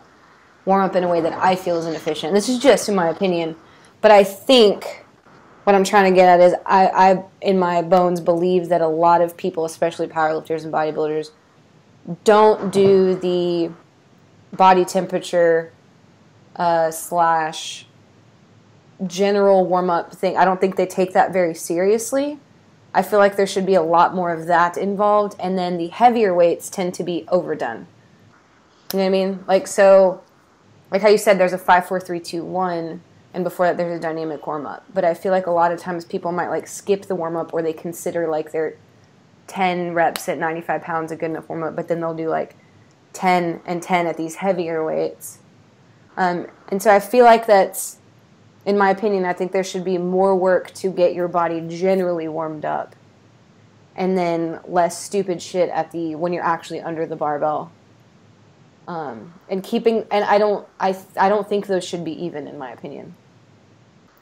warm up in a way that I feel is inefficient. This is just in my opinion, but I think what I'm trying to get at is I in my bones believe that a lot of people, especially powerlifters and bodybuilders, don't do the body temperature / general warm-up thing. I don't think they take that very seriously. I feel like there should be a lot more of that involved, and then the heavier weights tend to be overdone. You know what I mean? Like, so, like how you said, there's a 5, 4, 3, 2, 1, and before that there's a dynamic warm-up. But I feel like a lot of times people might like skip the warm-up, or they consider like their 10 reps at 95 pounds a good enough warm-up, but then they'll do like 10 and 10 at these heavier weights. And so I feel like that's, in my opinion, I think there should be more work to get your body generally warmed up, and then less stupid shit at the when you're actually under the barbell. And keeping, and I don't think those should be even, in my opinion.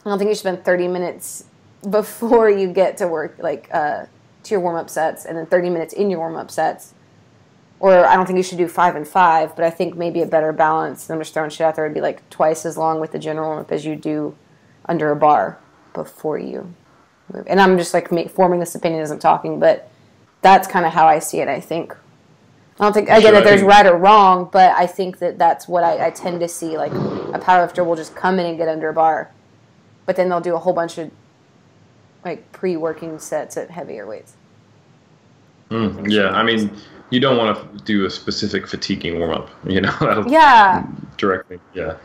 I don't think you should spend 30 minutes before you get to work, like to your warm-up sets, and then 30 minutes in your warm-up sets. Or I don't think you should do 5 and 5, but I think maybe a better balance, I'm just throwing shit out there, would be like twice as long with the general warm-up as you do under a bar before you move. And I'm just like forming this opinion as I'm talking, but that's kind of how I see it, I think. I don't think, again, that there's right or wrong, but I think that that's what I tend to see. Like, a powerlifter will just come in and get under a bar, but then they'll do a whole bunch of like pre-working sets at heavier weights. Yeah, I mean, you don't want to do a specific fatiguing warm-up, Yeah. Directly, yeah.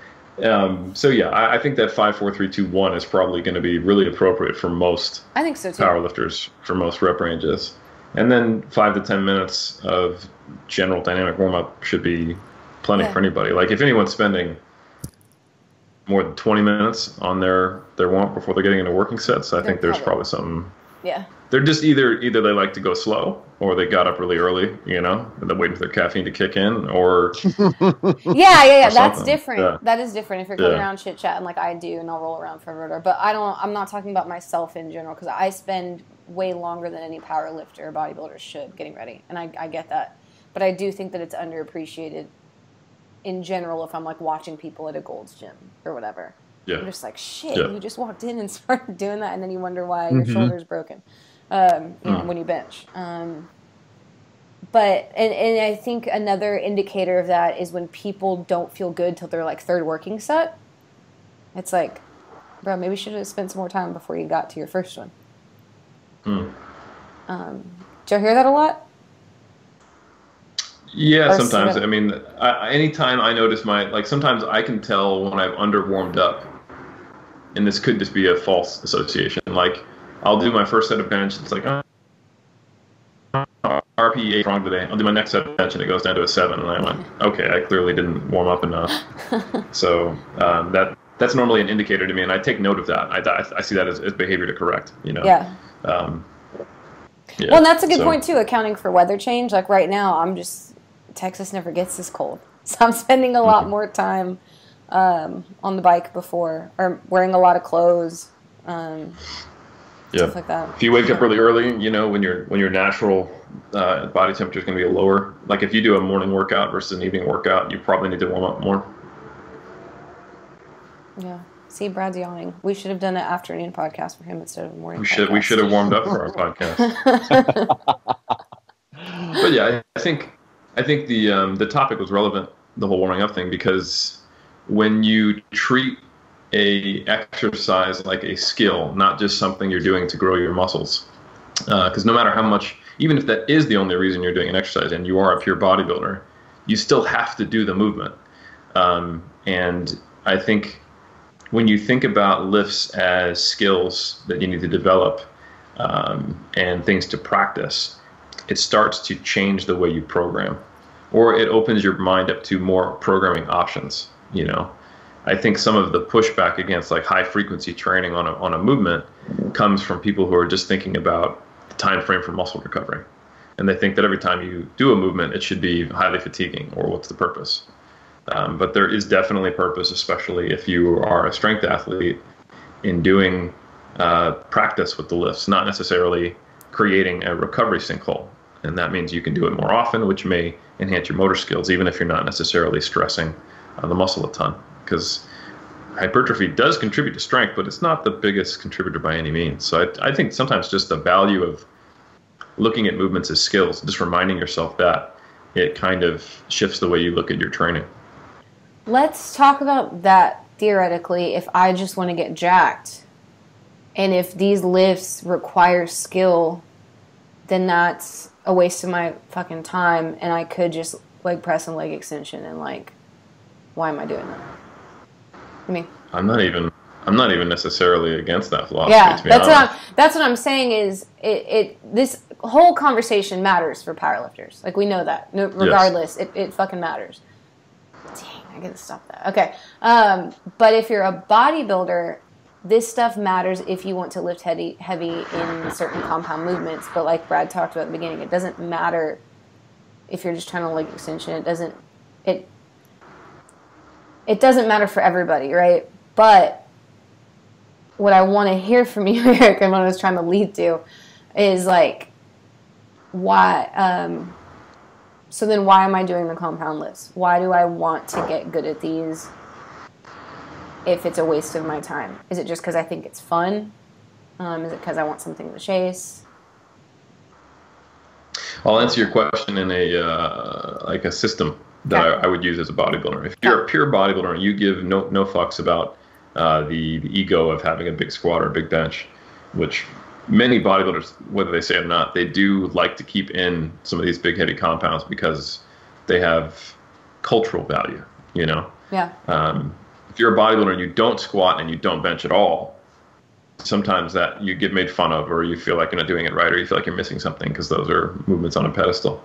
So yeah, I think that 5, 4, 3, 2, 1 is probably going to be really appropriate for most I think so too. Powerlifters for most rep ranges. And then 5 to 10 minutes of general dynamic warm-up should be plenty for anybody. Like, if anyone's spending more than 20 minutes on their warm-up before they're getting into working sets, I think there's probably something. Yeah. They're just either they like to go slow, or they got up really early, and they're waiting for their caffeine to kick in, or yeah. That's different. Yeah. That is different. If you're coming around chit chatting like I do, and I'll roll around for a rotor. But I'm not talking about myself in general, because I spend way longer than any power lifter or bodybuilder should getting ready, and I get that. But I do think that it's underappreciated in general if I'm like watching people at a Gold's Gym or whatever. Yeah. I'm just like, shit, you just walked in and started doing that, and then you wonder why your shoulder's broken. When you bench. But I think another indicator of that is when people don't feel good till they're like third working set. It's like, bro, maybe you should have spent some more time before you got to your first one. Did you hear that a lot? Yeah, sometimes. I mean, anytime I notice sometimes I can tell when I've under warmed up, and this could just be a false association. Like, I'll do my first set of bench. It's like, RPE 8 wrong today. I'll do my next set of bench, and it goes down to a 7. And I went, okay, I clearly didn't warm up enough. So that's normally an indicator to me, and I take note of that. I see that as behavior to correct. Yeah. Yeah. Well, and that's a good point too. Accounting for weather change, like right now, Texas never gets this cold, so I'm spending a lot more time on the bike before, or wearing a lot of clothes. Stuff like that. If you wake up really early, when your natural body temperature is going to be lower. Like if you do a morning workout versus an evening workout, you probably need to warm up more. Yeah. See, Brad's yawning. We should have done an afternoon podcast for him instead of a morning podcast. We should have warmed up for our podcast. But yeah, I think the topic was relevant, the whole warming up thing, because when you treat a exercise like a skill, not just something you're doing to grow your muscles, because no matter how much, even if that is the only reason you're doing an exercise and you are a pure bodybuilder, you still have to do the movement. And I think when you think about lifts as skills that you need to develop and things to practice, it starts to change the way you program, or it opens your mind up to more programming options. I think some of the pushback against like high frequency training on a movement comes from people who are just thinking about the time frame for muscle recovery, and they think that every time you do a movement, it should be highly fatiguing, or what's the purpose? But there is definitely purpose, especially if you are a strength athlete, in doing practice with the lifts, not necessarily creating a recovery sinkhole. And that means you can do it more often, which may enhance your motor skills, even if you're not necessarily stressing the muscle a ton. Because hypertrophy does contribute to strength, but it's not the biggest contributor by any means. So I think sometimes just the value of looking at movements as skills, just reminding yourself that, it kind of shifts the way you look at your training. Let's talk about that theoretically. If I just want to get jacked, and if these lifts require skill, then that's a waste of my fucking time, and I could just leg press and leg extension, and like, why am I doing that? I mean, I'm not even necessarily against that philosophy. Yeah, that's what I'm saying is this whole conversation matters for powerlifters. Like, we know that. No, regardless, yes. It fucking matters. Dang, I gotta stop that. Okay. But if you're a bodybuilder, this stuff matters if you want to lift heavy in certain compound movements. But like Brad talked about at the beginning, it doesn't matter if you're just trying to leg extension. It doesn't matter for everybody, right? But what I want to hear from you, Eric, and what I was trying to lead to, is like, why? So then, why am I doing the compound lifts? Why do I want to get good at these? If it's a waste of my time, is it just because I think it's fun? Is it because I want something to chase? I'll answer your question in a system that I would use as a bodybuilder. If you're a pure bodybuilder and you give no fucks about the ego of having a big squat or a big bench, which many bodybuilders, whether they say it or not, they do like to keep in some of these big heavy compounds because they have cultural value, Yeah. If you're a bodybuilder and you don't squat and you don't bench at all, sometimes that you get made fun of, or you feel like you're not doing it right, or you feel like you're missing something because those are movements on a pedestal.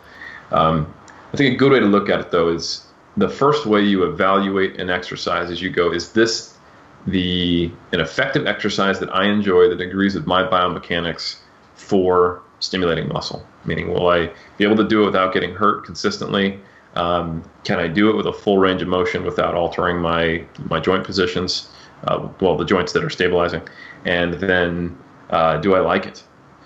I think a good way to look at it, though, is the first way you evaluate an exercise as you go, is this an effective exercise that I enjoy that agrees with my biomechanics for stimulating muscle? Meaning, will I be able to do it without getting hurt consistently? Can I do it with a full range of motion without altering my joint positions? The joints that are stabilizing. And then do I like it?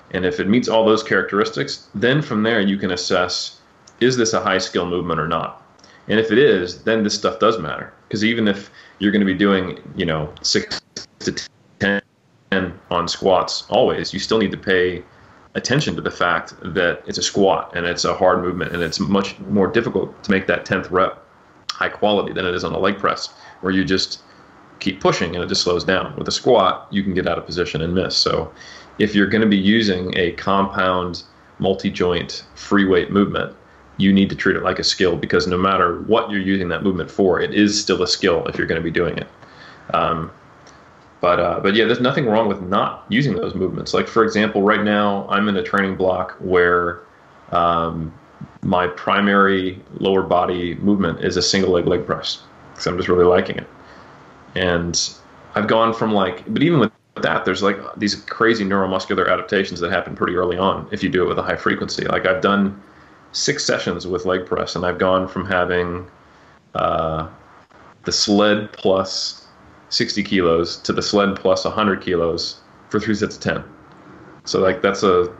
And if it meets all those characteristics, then from there you can assess, is this a high skill movement or not? And if it is, then this stuff does matter. Because even if you're going to be doing, 6 to 10 on squats always, you still need to pay attention to the fact that it's a squat and it's a hard movement, and it's much more difficult to make that 10th rep high quality than it is on a leg press, where you just keep pushing and it just slows down. With a squat, you can get out of position and miss. So if you're going to be using a compound multi-joint free weight movement, you need to treat it like a skill, because no matter what you're using that movement for, it is still a skill if you're going to be doing it. But yeah, there's nothing wrong with not using those movements. Like, for example, right now I'm in a training block where my primary lower body movement is a single leg press, because I'm just really liking it. And I've gone from but even with that, there's like these crazy neuromuscular adaptations that happen pretty early on if you do it with a high frequency. Like, I've done 6 sessions with leg press, and I've gone from having the sled plus 60 kilos to the sled plus 100 kilos for 3 sets of 10. So like, that's a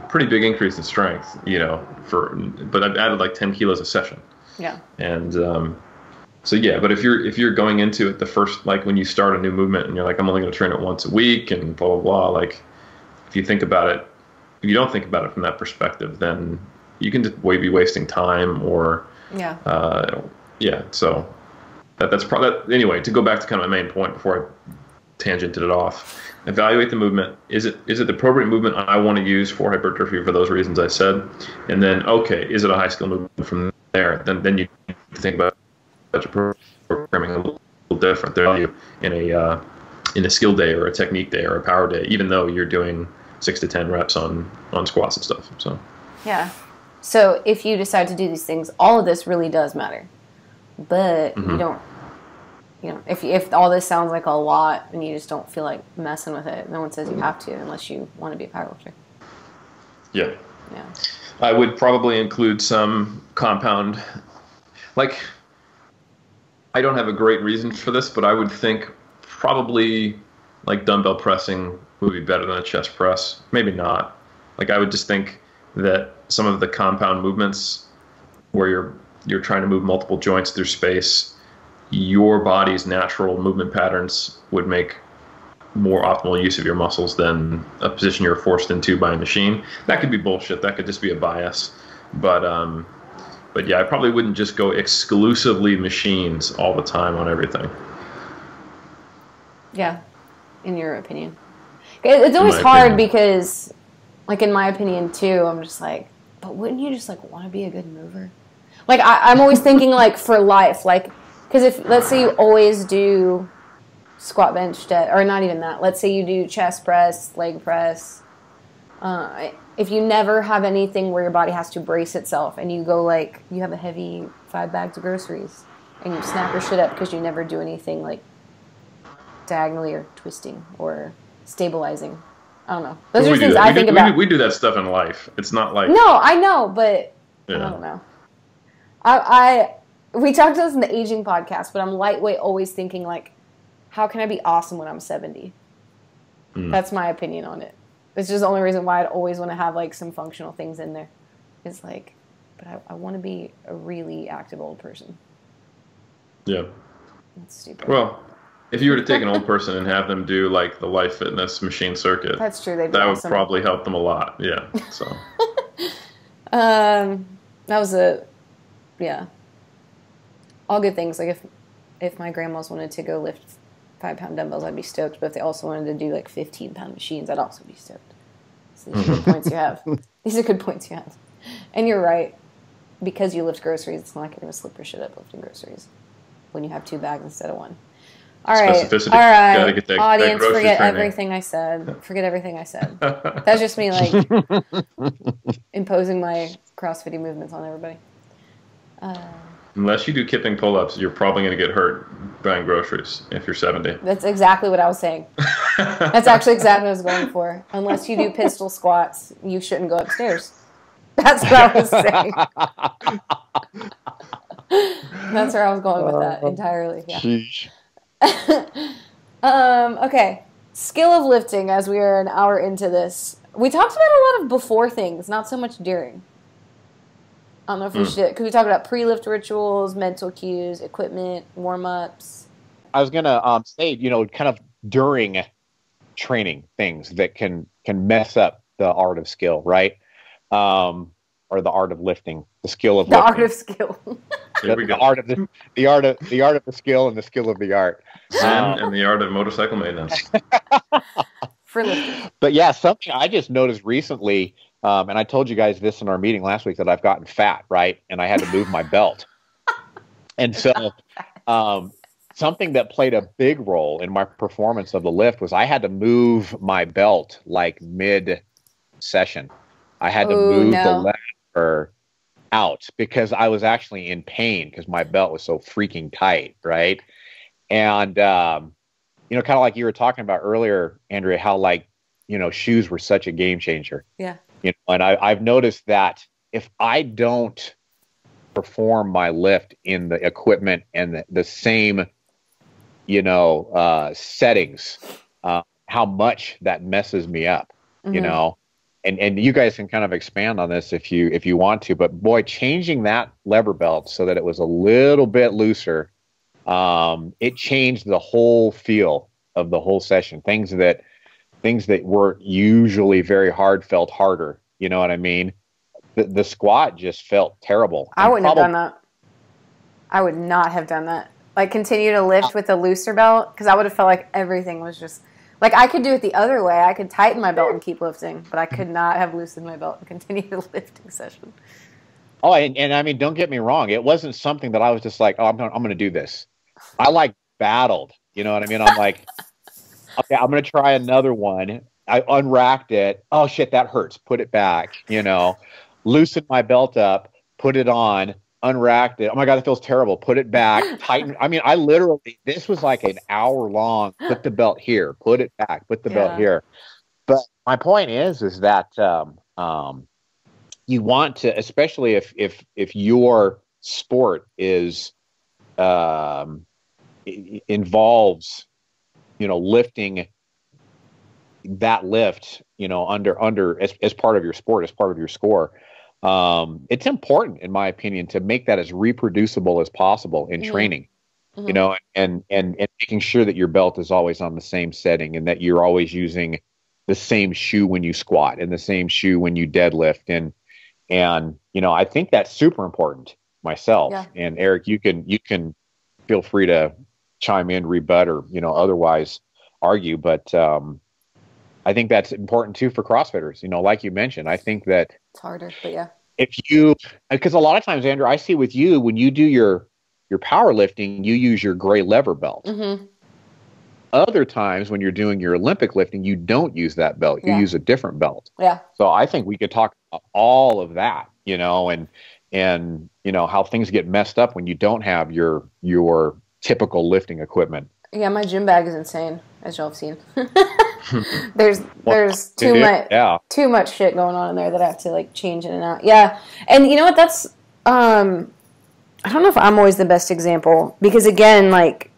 pretty big increase in strength, but I've added like 10 kilos a session. Yeah. And so yeah, but if you're going into it the first, like when you start a new movement and you're like, I'm only going to train it once a week and blah, blah, blah. Like, if you don't think about it from that perspective, then you can just be wasting time or, so that's probably, anyway, to go back to kind of my main point before I tangented it off, evaluate the movement. Is it the appropriate movement I want to use for hypertrophy for those reasons I said? And then, okay, is it a high skill movement from there? Then you think about your programming a little different. There's value in a skill day or a technique day or a power day, even though you're doing 6 to 10 reps on squats and stuff. So yeah. So if you decide to do these things, all of this really does matter. But you don't, if all this sounds like a lot and you just don't feel like messing with it, no one says you have to unless you want to be a powerlifter. Yeah. Yeah. I would probably include some compound, like, I don't have a great reason for this, but I would think probably like dumbbell pressing would be better than a chest press. Maybe not. Like, I would just think that some of the compound movements where you're trying to move multiple joints through space, your body's natural movement patterns would make more optimal use of your muscles than a position you're forced into by a machine. That could be bullshit. That could just be a bias. But yeah, I probably wouldn't just go exclusively machines all the time on everything. Yeah, in your opinion. It's always hard because, like, in my opinion too, I'm just like, but wouldn't you just like want to be a good mover? Like, I'm always thinking like for life, like, because if, let's say you always do squat, bench, or not even that, let's say you do chest press, leg press, if you never have anything where your body has to brace itself and you go like, you have a heavy 5 bags of groceries and you snap your shit up because you never do anything like diagonally or twisting or stabilizing. I don't know. Those are things I think about. We do that stuff in life. It's not like... No, I know, but yeah. I don't know. We talked about this in the aging podcast, but I'm lightweight always thinking like, how can I be awesome when I'm 70? That's my opinion on it. It's just the only reason why I'd always want to have like some functional things in there. It's like, but I want to be a really active old person. Yeah. That's stupid. Well, if you were to take an old person and have them do like the Life Fitness machine circuit, that's true. That would probably help them a lot. Yeah. So. That was all good things. Like if my grandmas wanted to go lift 5-pound dumbbells, I'd be stoked. But if they also wanted to do like 15-pound machines, I'd also be stoked. So these are good points you have. These are good points you have. And you're right. Because you lift groceries, it's not like you're going to slip your shit up lifting groceries when you have 2 bags instead of 1. All right. Specificity. All right. Gotta get that Audience, grocery forget training. everything I said. Forget everything I said. That's just me like imposing my CrossFit movements on everybody. Unless you do kipping pull-ups, you're probably going to get hurt buying groceries if you're 70. That's exactly what I was saying. That's actually exactly what I was going for. Unless you do pistol squats, you shouldn't go upstairs. That's what I was saying. That's where I was going with that entirely. Yeah. Okay. Skill of lifting, as we are an hour into this. We talked about a lot of before things, not so much during. I don't know if we should, because we talked about pre-lift rituals, mental cues, equipment, warm-ups. I was going to say, kind of during training things that can mess up the art of skill, right? Or the art of lifting, the skill of lifting. The art of skill. The art of the art of the skill and the skill of the art. Zen and the art of motorcycle maintenance. For lifting. But yeah, something I just noticed recently, and I told you guys this in our meeting last week, that I've gotten fat, right? And I had to move my belt. And so something that played a big role in my performance of the lift was I had to move my belt like mid session. I had to move the lever out because I was actually in pain because my belt was so freaking tight, right? And you know, kind of like you were talking about earlier, Andrea, how like, you know, shoes were such a game changer. Yeah. You know, and I've noticed that if I don't perform my lift in the equipment and the same, you know, settings, how much that messes me up, you know, and you guys can kind of expand on this if you want to, but boy, changing that lever belt so that it was a little bit looser, it changed the whole feel of the whole session. Things that were usually very hard felt harder. You know what I mean? The squat just felt terrible. I wouldn't have done that. I would not have done that. Like continue to lift with a looser belt, because I would have felt like everything was just like I could do it the other way. I could tighten my belt and keep lifting, but I could not have loosened my belt and continue the lifting session. Oh, and I mean, don't get me wrong. It wasn't something that I was just like, oh, I'm going to do this. I like battled. You know what I mean? I'm like, okay, I'm going to try another one. I unracked it. Oh shit, that hurts. Put it back. You know, loosened my belt up, put it on, unracked it. Oh my God, it feels terrible. Put it back, tighten. I mean, I literally, this was like an hour long. Put the belt here, put it back, put the belt here. But my point is that you want to, especially if your sport is involves, you know, lifting that lift, you know, under as part of your sport, as part of your score. It's important, in my opinion, to make that as reproducible as possible in training, you know, and making sure that your belt is always on the same setting and that you're always using the same shoe when you squat and the same shoe when you deadlift. And, you know, I think that's super important myself. Yeah. And Eric, you can feel free to chime in, rebut, or, you know, otherwise argue. But, I think that's important too for CrossFitters. You know, like you mentioned, I think that it's harder, but yeah. Because a lot of times, Andrew, I see with you, when you do your powerlifting, you use your gray lever belt. Other times when you're doing your Olympic lifting, you don't use that belt. You use a different belt. Yeah. So I think we could talk about all of that, you know, and you know, how things get messed up when you don't have your typical lifting equipment. Yeah, my gym bag is insane, as y'all have seen. There's too much shit going on in there that I have to like change in and out. Yeah. And you know what, that's I don't know if I'm always the best example, because again, like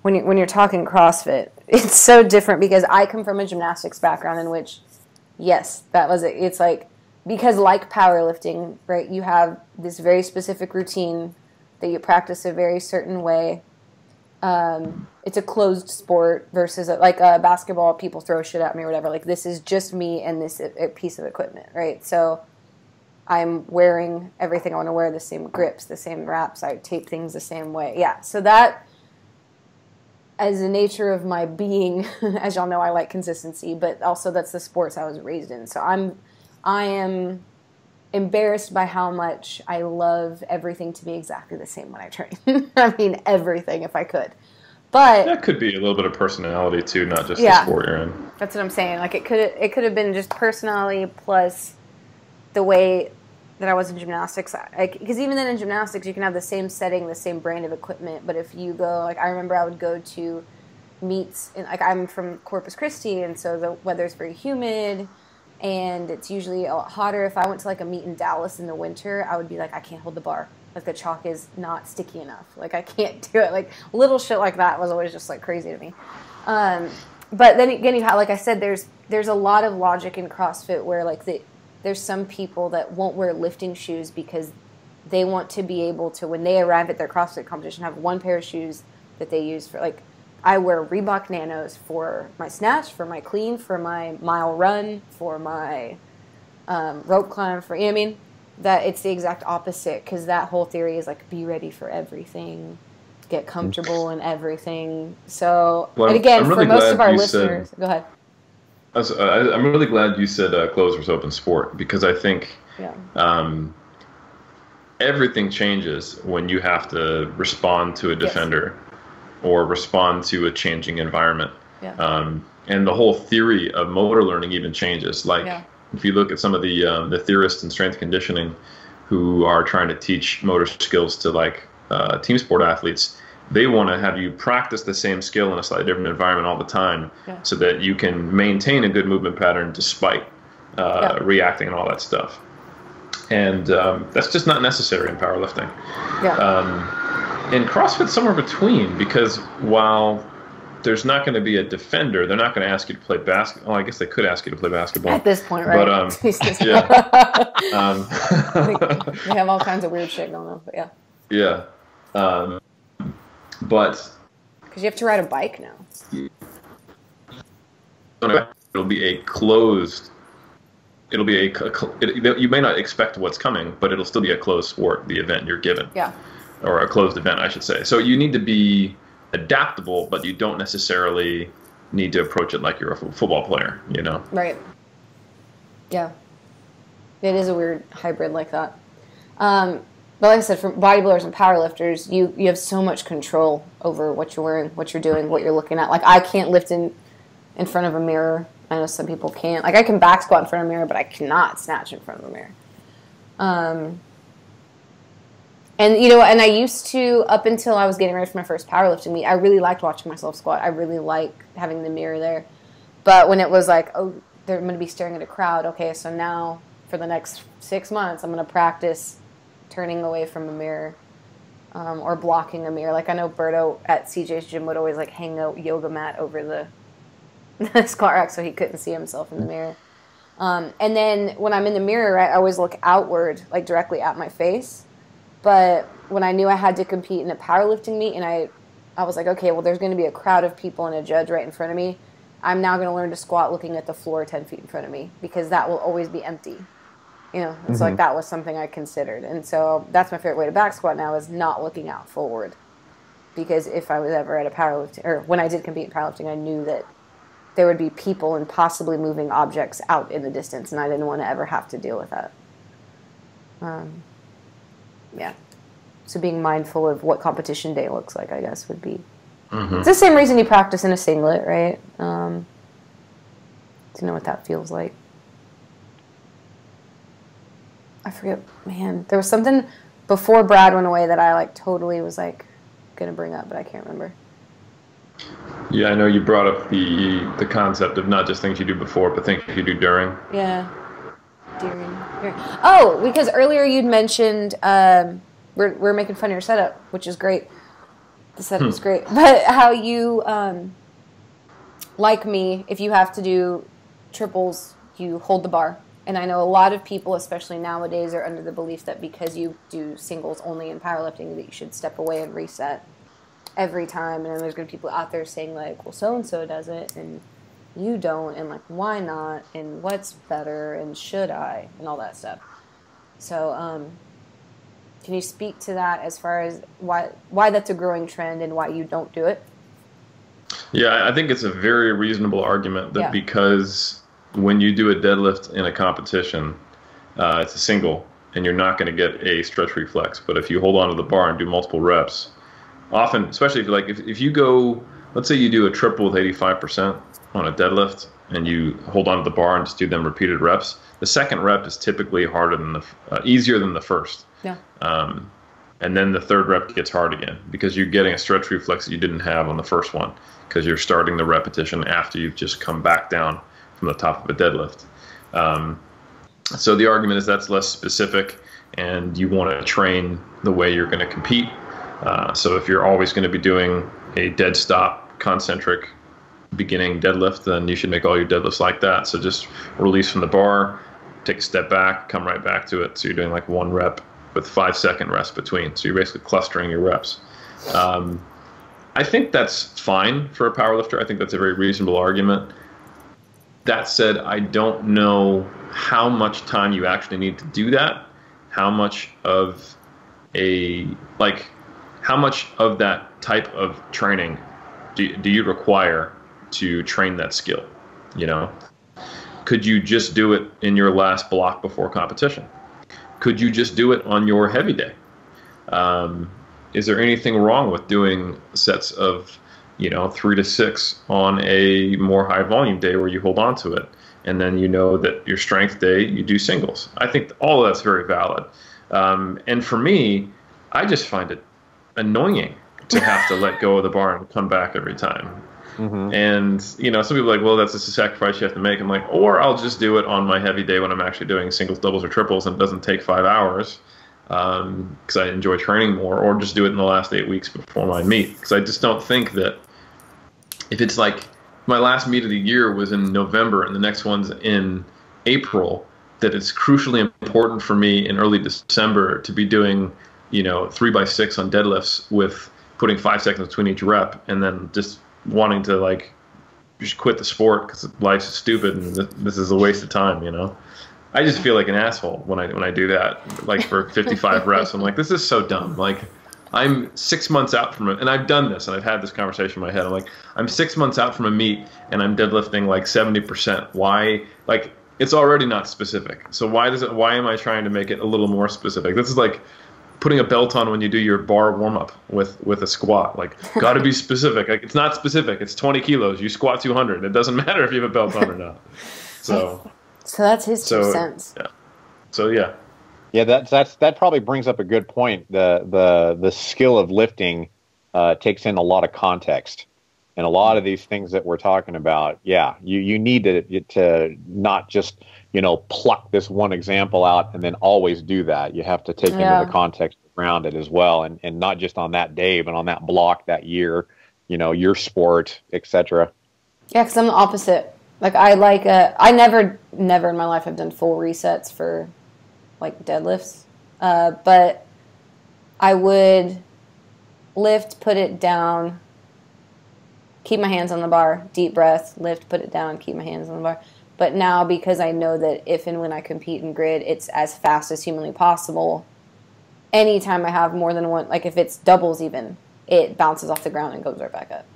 when you're talking CrossFit, it's so different because I come from a gymnastics background in which, yes, that was it. It's like, because like powerlifting, right, you have this very specific routine that you practice a very certain way. It's a closed sport versus like basketball, people throw shit at me or whatever. Like, this is just me and this piece of equipment, right? So I'm wearing everything I want to wear, the same grips, the same wraps. I tape things the same way. Yeah, so that, as the nature of my being, as y'all know, I like consistency, but also that's the sports I was raised in. So I am embarrassed by how much I love everything to be exactly the same when I train. I mean, everything, if I could. But that could be a little bit of personality too, not just the sport you're in. That's what I'm saying. Like, it could have been just personality plus the way that I was in gymnastics. Because even then in gymnastics, you can have the same setting, the same brand of equipment. But if you go, like, I remember I would go to meets, and like, I'm from Corpus Christi, and so the weather's very humid. And it's usually a lot hotter. If I went to like a meet in Dallas in the winter, I would be like, I can't hold the bar. Like, the chalk is not sticky enough. Like, I can't do it. Like, little shit like that was always just like crazy to me. But then again, you have, like I said, there's a lot of logic in CrossFit where like there's some people that won't wear lifting shoes because they want to be able to, when they arrive at their CrossFit competition, have one pair of shoes that they use for, like, I wear Reebok Nanos for my snatch, for my clean, for my mile run, for my rope climb, for, you know what I mean? That it's the exact opposite, because that whole theory is like, be ready for everything, get comfortable in everything. So, well, and again, really for most of our listeners, go ahead. I'm really glad you said closed versus open sport, because I think everything changes when you have to respond to a defender. or respond to a changing environment. Yeah. And the whole theory of motor learning even changes. Like if you look at some of the theorists in strength conditioning who are trying to teach motor skills to like team sport athletes, they want to have you practice the same skill in a slightly different environment all the time, so that you can maintain a good movement pattern despite reacting and all that stuff. And that's just not necessary in powerlifting. In CrossFit, somewhere between, because while there's not going to be a defender, they're not going to ask you to play basketball. Well, I guess they could ask you to play basketball at this point, right? But we have all kinds of weird shit going on, but but because you have to ride a bike now. It'll be a closed. You may not expect what's coming, but it'll still be a closed sport, the event you're given. Or a closed event, I should say. So you need to be adaptable, but you don't necessarily need to approach it like you're a football player, you know? Right. Yeah. It is a weird hybrid like that. But like I said, for bodybuilders and powerlifters, you have so much control over what you're wearing, what you're doing, what you're looking at. Like, I can't lift in front of a mirror. I know some people can't. Like, I can back squat in front of a mirror, but I cannot snatch in front of a mirror. And, you know, and I used to, up until I was getting ready for my first powerlifting meet, I really liked watching myself squat. I really liked having the mirror there. But when it was like, oh, they're going to be staring at a crowd, okay, so now for the next 6 months, I'm going to practice turning away from a mirror or blocking a mirror. Like, I know Berto at CJ's gym would always, like, hang a yoga mat over the squat rack so he couldn't see himself in the mirror. And then when I'm in the mirror, right, I always look outward, like directly at my face. But when I knew I had to compete in a powerlifting meet, and I was like, okay, well, there's going to be a crowd of people and a judge right in front of me. I'm now going to learn to squat looking at the floor 10 feet in front of me, because that will always be empty. You know, it's like that was something I considered. And so that's my favorite way to back squat now, is not looking out forward. Because if I was ever at a powerlifting, or when I did compete in powerlifting, I knew that there would be people and possibly moving objects out in the distance, and I didn't want to ever have to deal with that. Yeah. So being mindful of what competition day looks like, I guess, would be... It's the same reason you practice in a singlet, right? To know what that feels like. I forget, man. There was something before Brad went away that I, like, totally was, like, going to bring up, but I can't remember. Yeah, I know you brought up the concept of not just things you do before, but things you do during. Yeah. During. Oh, because earlier you'd mentioned we're making fun of your setup, which is great. The setup is great, but how you like me, if you have to do triples, you hold the bar. And I know a lot of people, especially nowadays, are under the belief that because you do singles only in powerlifting, that you should step away and reset every time. And then there's going to be people out there saying, like, well, so-and-so does it, and you don't, and, like, why not, and what's better, and should I, and all that stuff. So can you speak to that as far as why that's a growing trend and why you don't do it? Yeah, I think it's a very reasonable argument that because when you do a deadlift in a competition, it's a single, and you're not going to get a stretch reflex. But if you hold on to the bar and do multiple reps, often, especially if you go, let's say you do a triple with 85% on a deadlift, and you hold on to the bar and just do them repeated reps, the second rep is typically harder than easier than the first. Yeah. And then the third rep gets hard again because you're getting a stretch reflex that you didn't have on the first one, because you're starting the repetition after you've just come back down from the top of a deadlift. So the argument is that's less specific, and you want to train the way you're going to compete. So if you're always going to be doing a dead stop concentric beginning deadlift, then you should make all your deadlifts like that. So just release from the bar, take a step back, come right back to it. So you're doing like one rep with 5-second rest between. So you're basically clustering your reps. I think that's fine for a powerlifter. I think that's a very reasonable argument. That said, I don't know how much time you actually need to do that. How much of that type of training do you require to train that skill? You know, could you just do it in your last block before competition? Could you just do it on your heavy day? is there anything wrong with doing sets of, 3 to 6 on a more high volume day where you hold on to it? And then that your strength day, you do singles. I think all of that's very valid. And for me, I just find it annoying to have to let go of the bar and come back every time. Mm-hmm. And, some people are like, well, that's just a sacrifice you have to make. I'm like, or I'll just do it on my heavy day when I'm actually doing singles, doubles, or triples, and it doesn't take 5 hours because I enjoy training more, or just do it in the last 8 weeks before my meet. Because I just don't think that if it's like my last meet of the year was in November and the next one's in April, that it's crucially important for me in early December to be doing, 3x6 on deadlifts with putting 5 seconds between each rep, and then just wanting to just quit the sport because life's stupid and this is a waste of time. I just feel like an asshole when I do that, for 55 reps. I'm like, this is so dumb. I'm 6 months out from it, and I've done this, and I've had this conversation in my head. I'm like, I'm 6 months out from a meet, and I'm deadlifting 70%. Why? It's already not specific. So why am I trying to make it a little more specific? This is like putting a belt on when you do your bar warm up with a squat. Got to be specific. It's not specific. It's 20 kilos. You squat 200. It doesn't matter if you have a belt on or not. So that's his 2 cents. Yeah. So yeah. Yeah, that probably brings up a good point. The skill of lifting takes in a lot of context, and a lot of these things that we're talking about. Yeah, you need to not just pluck this one example out and then always do that. You have to take into the context around it as well, and not just on that day, but on that block, that year, your sport, etc. Yeah, because I'm the opposite. I never in my life have done full resets for deadlifts, but I would lift, put it down, keep my hands on the bar, deep breath, lift, put it down, keep my hands on the bar. But now, because I know that if and when I compete in grid, it's as fast as humanly possible, anytime I have more than one, if it's doubles even, it bounces off the ground and goes right back up.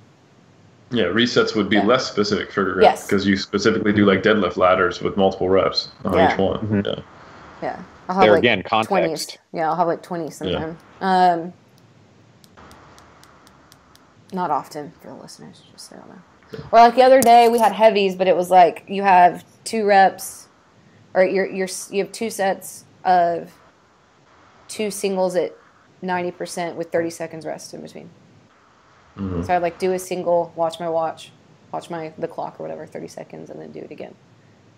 Yeah, resets would be less specific for grid because you specifically do deadlift ladders with multiple reps on each one. Mm-hmm. Yeah. I'll have again, context. 20s. Yeah, I'll have 20 sometime. Yeah. Not often for the listeners, just so you know. Or the other day we had heavies, but it was you have 2 reps, or you have 2 sets of 2 singles at 90% with 30 seconds rest in between. Mm-hmm. So I'd do a single, watch my watch, watch the clock or whatever, 30 seconds, and then do it again.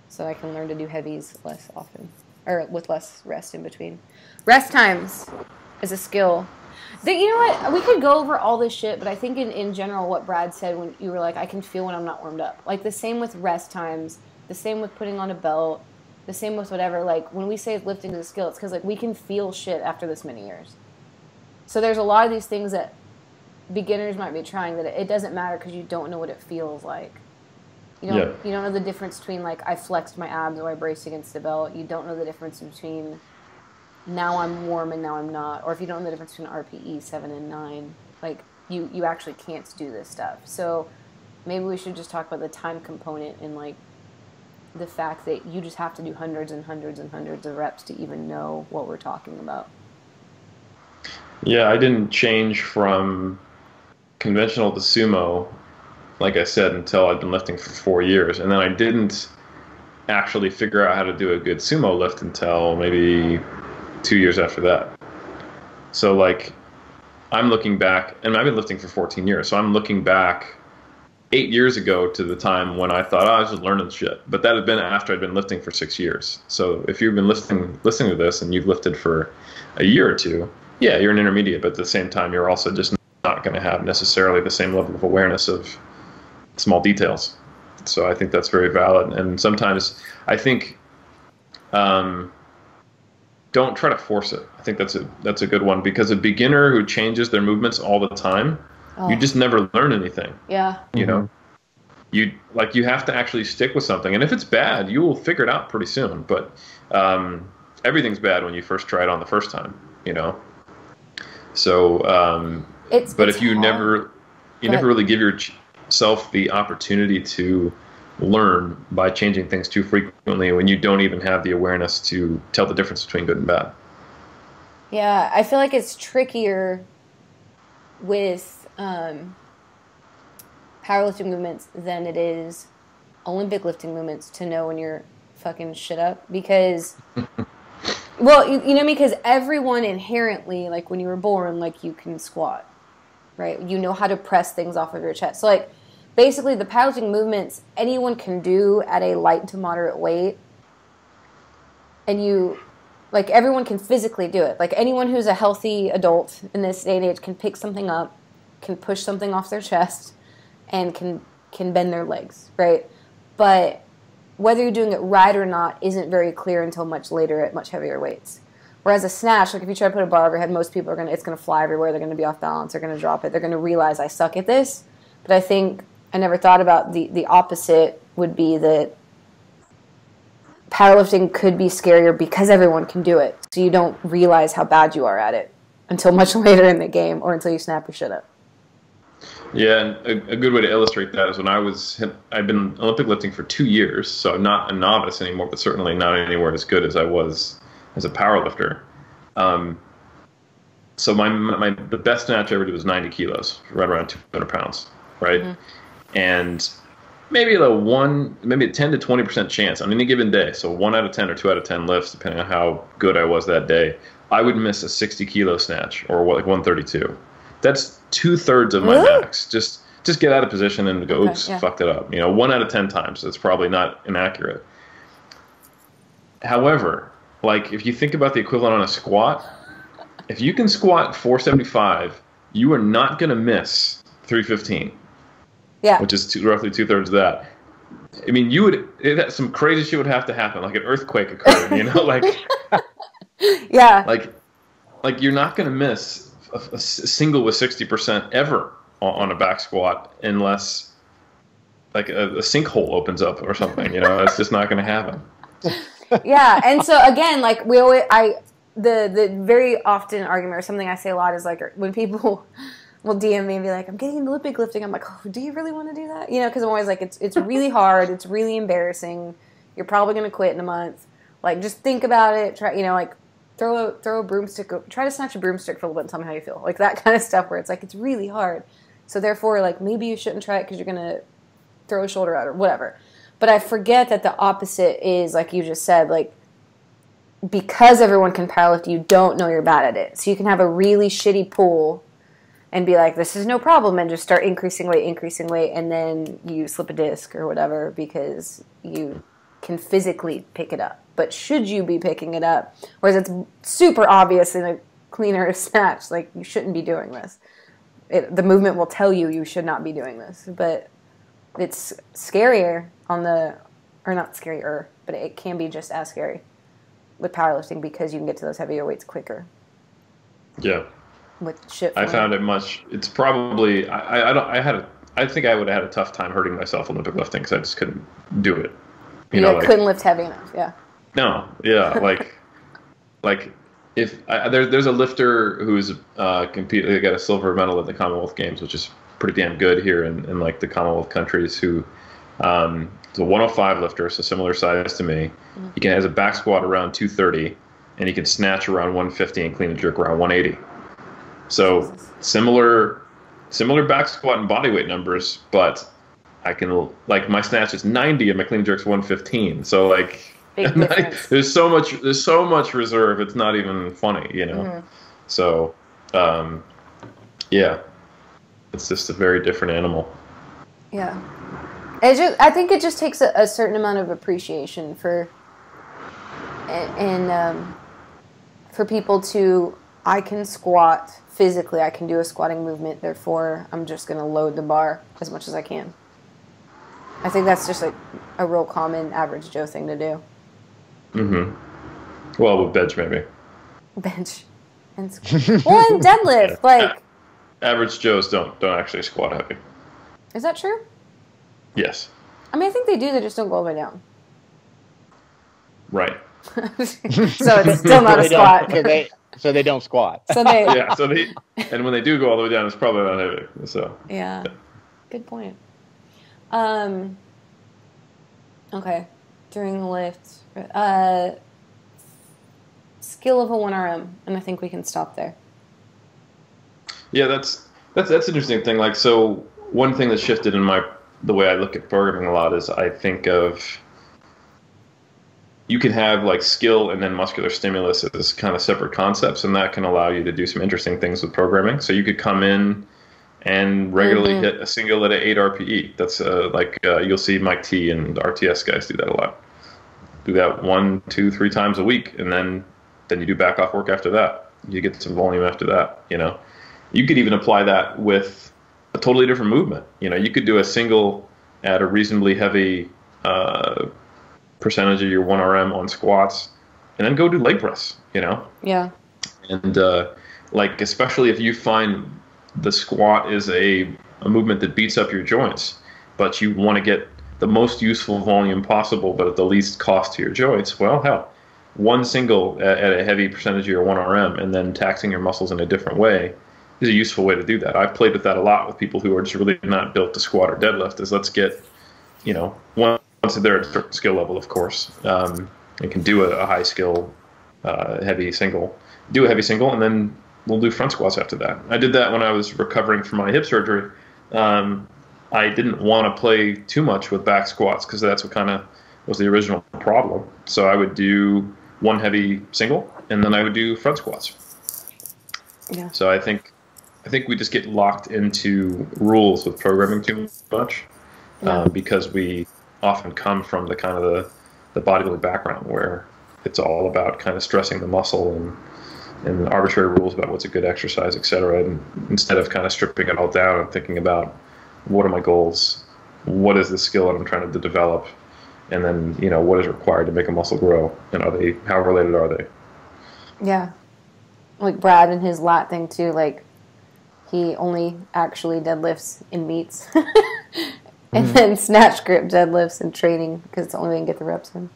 So I can learn to do heavies less often, or with less rest in between. Rest times is a skill. You know what? We could go over all this shit, but I think in general what Brad said when you were I can feel when I'm not warmed up. The same with rest times, the same with putting on a belt, the same with whatever. When we say lifting is a skill, it's because we can feel shit after this many years. So there's a lot of these things that beginners might be trying that it doesn't matter because you don't know what it feels like. You don't know the difference between I flexed my abs or I braced against the belt. You don't know the difference between now I'm warm and now I'm not. Or if you don't know the difference between RPE 7 and 9, you actually can't do this stuff. So maybe we should just talk about the time component and the fact that you just have to do hundreds and hundreds and hundreds of reps to even know what we're talking about. Yeah, I didn't change from conventional to sumo, like I said, until I'd been lifting for 4 years. And then I didn't actually figure out how to do a good sumo lift until maybe 2 years after that. So I'm looking back, and I've been lifting for 14 years, so I'm looking back 8 years ago to the time when I thought, I was just learning shit. But that had been after I'd been lifting for 6 years. So if you've been listening to this and you've lifted for a year or two, yeah, you're an intermediate, but at the same time, you're also just not going to have necessarily the same level of awareness of small details. So I think that's very valid. And sometimes I think don't try to force it. I think that's a good one, because a beginner who changes their movements all the time, you just never learn anything. Yeah. You know, you have to actually stick with something. And if it's bad, you will figure it out pretty soon. But everything's bad when you first try it on the first time, So, but if you never really give yourself the opportunity to learn by changing things too frequently, when you don't even have the awareness to tell the difference between good and bad. Yeah, I feel like it's trickier with powerlifting movements than it is Olympic lifting movements to know when you're fucking shit up, because well, you know, because everyone inherently, like when you were born, like you can squat, right? You know how to press things off of your chest. So like basically the powerlifting movements anyone can do at a light to moderate weight, and you, like, everyone can physically do it. Like anyone who's a healthy adult in this day and age can pick something up, can push something off their chest, and can bend their legs, right? But whether you're doing it right or not isn't very clear until much later at much heavier weights. Whereas a snatch, like if you try to put a bar over your head, most people it's gonna fly everywhere. They're gonna be off balance. They're gonna drop it. They're gonna realize I suck at this. But I think I never thought about the opposite would be that powerlifting could be scarier because everyone can do it. So you don't realize how bad you are at it until much later in the game, or until you snap your shit up. Yeah, and a good way to illustrate that is when I've been Olympic lifting for 2 years, so I'm not a novice anymore, but certainly not anywhere as good as I was as a powerlifter. So the best snatch I ever did was 90 kilos, right around 200 pounds, right? Mm-hmm. And maybe maybe a 10 to 20% chance on any given day, so 1 out of 10 or 2 out of 10 lifts, depending on how good I was that day, I would miss a 60 kilo snatch, or like 132. That's 2/3 of my max. Just get out of position and go, oops, fucked it up. 1 out of 10 times. That's probably not inaccurate. However, like if you think about the equivalent on a squat, if you can squat 475, you are not going to miss 315. Yeah. Which is roughly 2/3 of that. I mean, some crazy shit would have to happen, like an earthquake occurred, like. Yeah. Like you're not going to miss a single with 60% ever on a back squat unless like a sinkhole opens up or something. It's just not going to happen. Yeah, and so again, like the very often argument, or something I say a lot, is like when people will DM me and be like, I'm getting into Olympic lifting, I'm like, oh, do you really want to do that? Because I'm always like, it's really hard, it's really embarrassing, you're probably going to quit in a month. Like, just think about it, try, like, throw a broomstick, try to snatch a broomstick for a little bit and tell me how you feel. Like that kind of stuff where it's like, it's really hard. So therefore, like, maybe you shouldn't try it because you're going to throw a shoulder out or whatever. But I forget that the opposite is, like you just said, like, because everyone can powerlift, you don't know you're bad at it. So you can have a really shitty pull and be like, this is no problem, and just start increasing weight, and then you slip a disc or whatever because you can physically pick it up. But should you be picking it up? Whereas it's super obvious in a cleaner snatch, like, you shouldn't be doing this. The movement will tell you should not be doing this. But it's scarier or not scarier, but it can be just as scary with powerlifting because you can get to those heavier weights quicker. Yeah. With shit. I found it's probably, I think I would have had a tough time hurting myself in Olympic lifting because I just couldn't do it. Couldn't lift heavy enough, yeah. No, yeah, like if there's a lifter who's they got a silver medal at the Commonwealth Games, which is pretty damn good here in like the Commonwealth countries. Who is a 105 lifter, so similar size to me. Mm-hmm. He has a back squat around 230, and he can snatch around 150 and clean and jerk around 180. So similar back squat and body weight numbers, but I can, like, my snatch is 90 and my clean jerk's 115. So like. There's so much reserve. It's not even funny, Mm-hmm. So, yeah, it's just a very different animal. Yeah, I think it just takes a certain amount of appreciation for people to, I can squat physically. I can do a squatting movement. Therefore, I'm just going to load the bar as much as I can. I think that's just like a real common average Joe thing to do. Mm-hmm. Well, with bench maybe. Bench and deadlift, yeah. Like average Joes don't actually squat heavy. Is that true? Yes. I mean, I think they do. They just don't go all the way down. Right. So it's still not a squat. So they don't squat. And when they do go all the way down, it's probably not heavy. So yeah. Good point. Okay. During the lift, skill of a 1RM, and I think we can stop there. Yeah, that's That's an interesting thing. Like, so one thing that shifted in the way I look at programming a lot is I think of, you can have like skill and then muscular stimulus as kind of separate concepts, and that can allow you to do some interesting things with programming. So you could come in and regularly hit a single at an 8 RPE. That's you'll see Mike T and RTS guys do that a lot. Do that 1, 2, 3 times a week, and then you do back off work after that. You get some volume after that. You know, you could even apply that with a totally different movement. You know, you could do a single at a reasonably heavy percentage of your 1RM on squats, and then go do leg press. You know. Yeah. And like, especially if you find the squat is a movement that beats up your joints, but you want to get the most useful volume possible, but at the least cost to your joints. Well, hell, one single at a heavy percentage of your 1RM and then taxing your muscles in a different way is a useful way to do that. I've played with that a lot with people who are just really not built to squat or deadlift. Is let's get, you know, once they're at a certain skill level, of course, they can do a high skill heavy single, and then we'll do front squats after that. I did that when I was recovering from my hip surgery. I didn't want to play too much with back squats because that's what kind of was the original problem. So I would do one heavy single, and then I would do front squats. Yeah. So I think we just get locked into rules with programming too much because we often come from the kind of the bodybuilding background where it's all about kind of stressing the muscle and arbitrary rules about what's a good exercise, et cetera, and instead of kind of stripping it all down and thinking about what are my goals, what is the skill that I'm trying to develop, and then, you know, what is required to make a muscle grow, and how related are they? Yeah. Like Brad and his lat thing too, like he only actually deadlifts in meets and then snatch grip deadlifts in training because it's the only way you can get the reps in.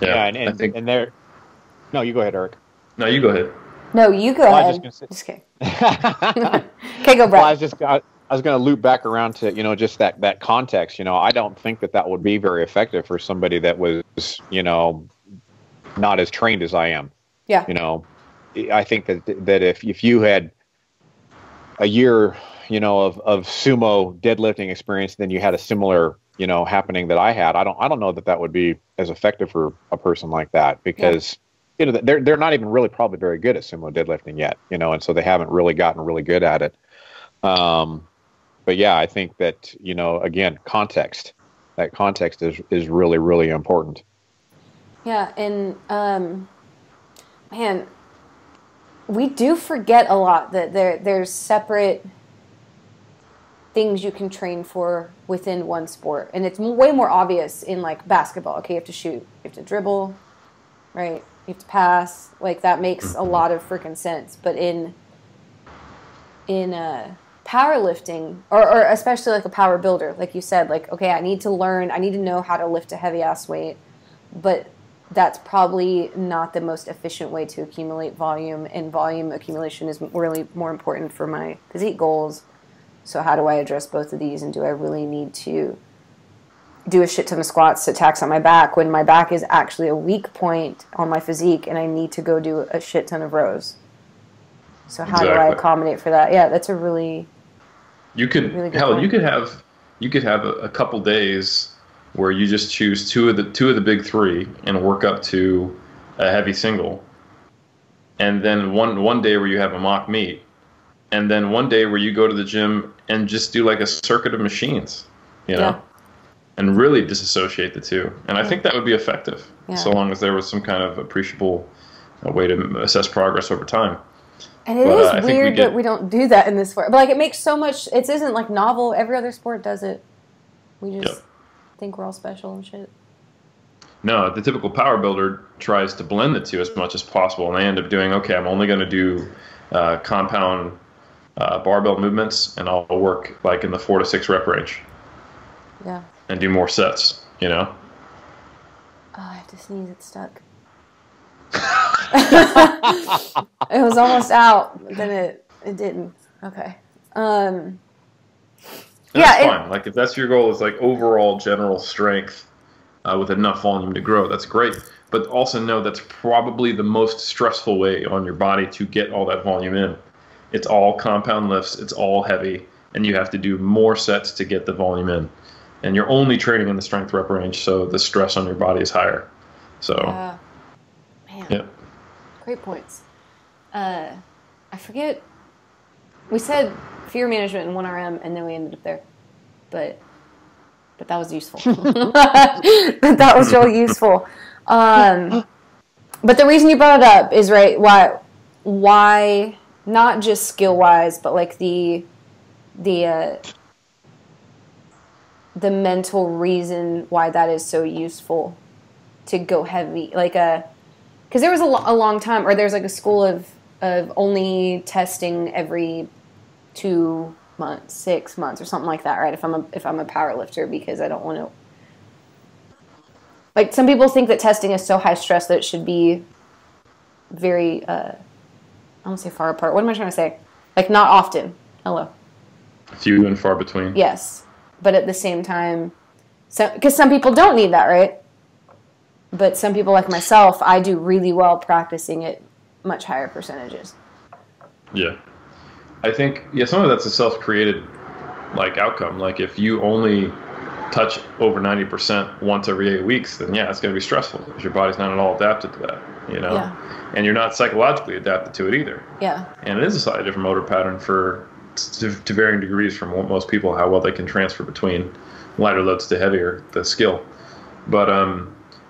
Yeah, and I think, and there. No, you go ahead, Eric. No, you go ahead. No, you go ahead. Just kidding. Okay, go, Brad. Well, I was going to loop back around to, you know, just that context. You know, I don't think that would be very effective for somebody that was, you know, not as trained as I am. Yeah. You know, I think that if you had a year, you know, of sumo deadlifting experience, then you had a similar, you know, happening that I had. I don't know that would be as effective for a person like that because. You know, they're not even really probably very good at sumo deadlifting yet, you know, and so they haven't really gotten really good at it. But yeah, I think that, you know, again, context is really, really important. Yeah. And, man, we do forget a lot that there's separate things you can train for within one sport. And it's way more obvious in like basketball. Okay. You have to shoot, you have to dribble, right? You have to pass, like that makes a lot of freaking sense. But in powerlifting, or especially like a power builder, like you said, like, okay, I need to know how to lift a heavy ass weight, but that's probably not the most efficient way to accumulate volume, and volume accumulation is really more important for my physique goals. So how do I address both of these, and do I really need to do a shit ton of squats to tax on my back when my back is actually a weak point on my physique and I need to go do a shit ton of rows? So how do I accommodate for that? Yeah, that's a really really good point. You could have a couple days where you just choose two of the big three and work up to a heavy single, and then one day where you have a mock meet, and then one day where you go to the gym and just do like a circuit of machines, you know. And really disassociate the two. And I think that would be effective, so long as there was some kind of appreciable way to assess progress over time. And it is weird that we don't do that in this sport. But like, it makes so much, it isn't like novel. Every other sport does it. We just think we're all special and shit. No, the typical power builder tries to blend the two as much as possible. And they end up doing, okay, I'm only going to do compound barbell movements, and I'll work like in the 4 to 6 rep range. Yeah. And do more sets, you know? Oh, I have to sneeze. It's stuck. It was almost out, but then it didn't. Okay. That's fine. Like, if that's your goal, is like overall general strength with enough volume to grow, that's great. But also know that's probably the most stressful way on your body to get all that volume in. It's all compound lifts. It's all heavy, and you have to do more sets to get the volume in. And you're only training in the strength rep range, so the stress on your body is higher. So, man, yeah. Great points. I forget. We said fear management and 1RM, and then we ended up there. But that was useful. But that was really useful. But the reason you brought it up is right. Why not just skill wise, but like the mental reason why that is so useful to go heavy, like because there was a long time, or there's like a school of only testing every 2 months, 6 months, or something like that, right? If I'm a power lifter, because I don't want to. Like, some people think that testing is so high stress that it should be very, I don't say far apart. What am I trying to say? Like, not often. Hello. Few and far between. Yes. But at the same time, because some people don't need that, right? But some people like myself, I do really well practicing at much higher percentages. Yeah. I think, some of that's a self-created, like, outcome. Like, if you only touch over 90% once every 8 weeks, then it's going to be stressful because your body's not at all adapted to that, Yeah. And you're not psychologically adapted to it either. Yeah. And it is a slightly different motor pattern to varying degrees from most people, how well they can transfer between lighter loads to heavier, the skill. But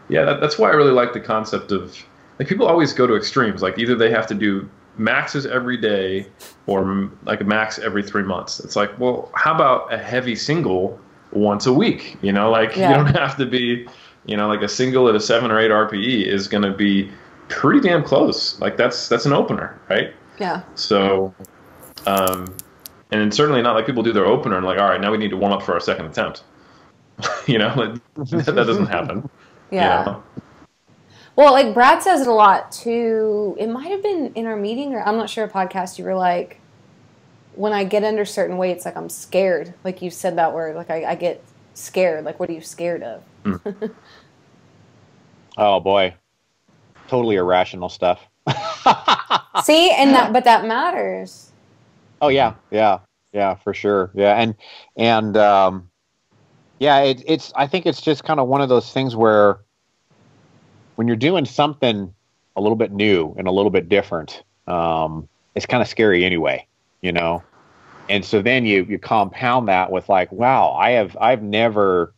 that's why I really like the concept of, like, people always go to extremes. Like, either they have to do maxes every day or like a max every 3 months. It's like, well, how about a heavy single once a week? You don't have to be, like a single at a 7 or 8 RPE is going to be pretty damn close. Like, that's an opener, right? Yeah. So, and it's certainly not like people do their opener and like, all right, now we need to warm up for our second attempt. That doesn't happen. Yeah. Well, like Brad says it a lot too. It might have been in our meeting, or I'm not sure, a podcast. You were like, when I get under certain weights, like, I'm scared. Like, you said that word. Like, I get scared. Like, what are you scared of? Oh boy, totally irrational stuff. See, but that matters. Oh yeah, for sure. Yeah, and it's. I think it's just kind of one of those things where, when you're doing something a little bit new and a little bit different, it's kind of scary anyway, And so then you compound that with like, wow, I've never,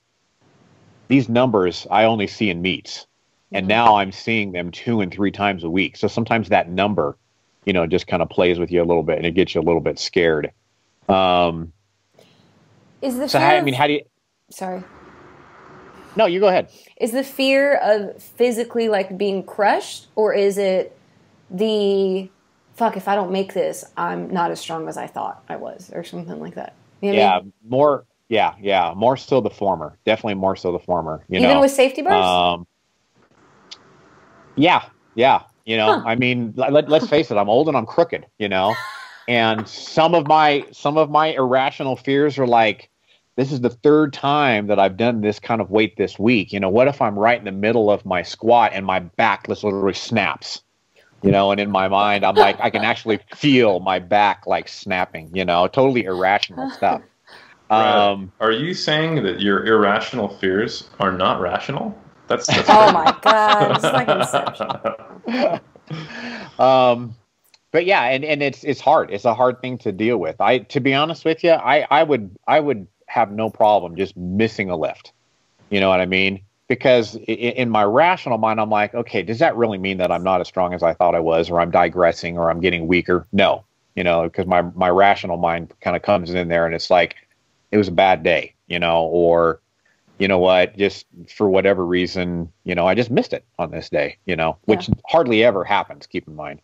these numbers I only see in meets, and now I'm seeing them 2 and 3 times a week. So sometimes that number, just kind of plays with you a little bit, and it gets you a little bit scared. Is the so fear how do you? Sorry. No, you go ahead. Is the fear of physically, like, being crushed, or is it the, fuck, if I don't make this, I'm not as strong as I thought I was, or something like that? You know what I mean? More so the former. Definitely more so the former. Even with safety bars? Yeah. I mean, let's face it. I'm old and I'm crooked. And some of my irrational fears are like, this is the 3rd time that I've done this kind of weight this week. What if I'm right in the middle of my squat and my back literally snaps? And in my mind, I'm like, I can actually feel my back like snapping. Totally irrational stuff. Brad, are you saying that your irrational fears are not rational? That's oh my God, it's like Inception. But yeah, and it's hard. It's a hard thing to deal with. To be honest with you, I would have no problem just missing a lift. You know what I mean? Because in my rational mind, I'm like, okay, does that really mean that I'm not as strong as I thought I was, or I'm digressing, or I'm getting weaker? No, because my rational mind kind of comes in there and it's like, it was a bad day, or, what, just for whatever reason, I just missed it on this day, which hardly ever happens. Keep in mind.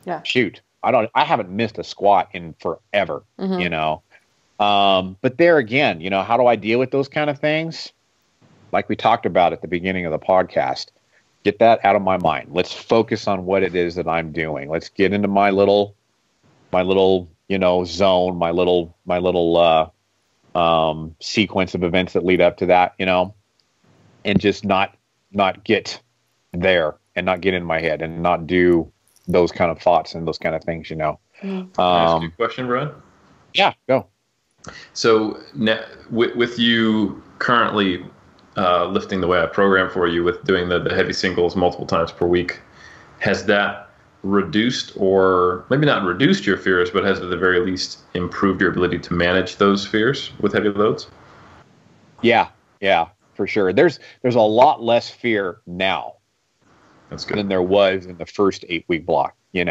Yeah. Shoot, I haven't missed a squat in forever, But there again, how do I deal with those kind of things? Like we talked about at the beginning of the podcast, get that out of my mind. Let's focus on what it is that I'm doing. Let's get into my little, zone, my little sequence of events that lead up to that, and just not get there and not get in my head and not do those kind of thoughts and those kind of things, Can I ask you a question, Brad? Yeah, go. So now, with you currently lifting the way I programmed for you, with doing the heavy singles multiple times per week, has that reduced, or maybe not reduced your fears, but has at the very least improved your ability to manage those fears with heavy loads? Yeah, for sure. There's a lot less fear now. That's good. Than there was in the first 8-week block, and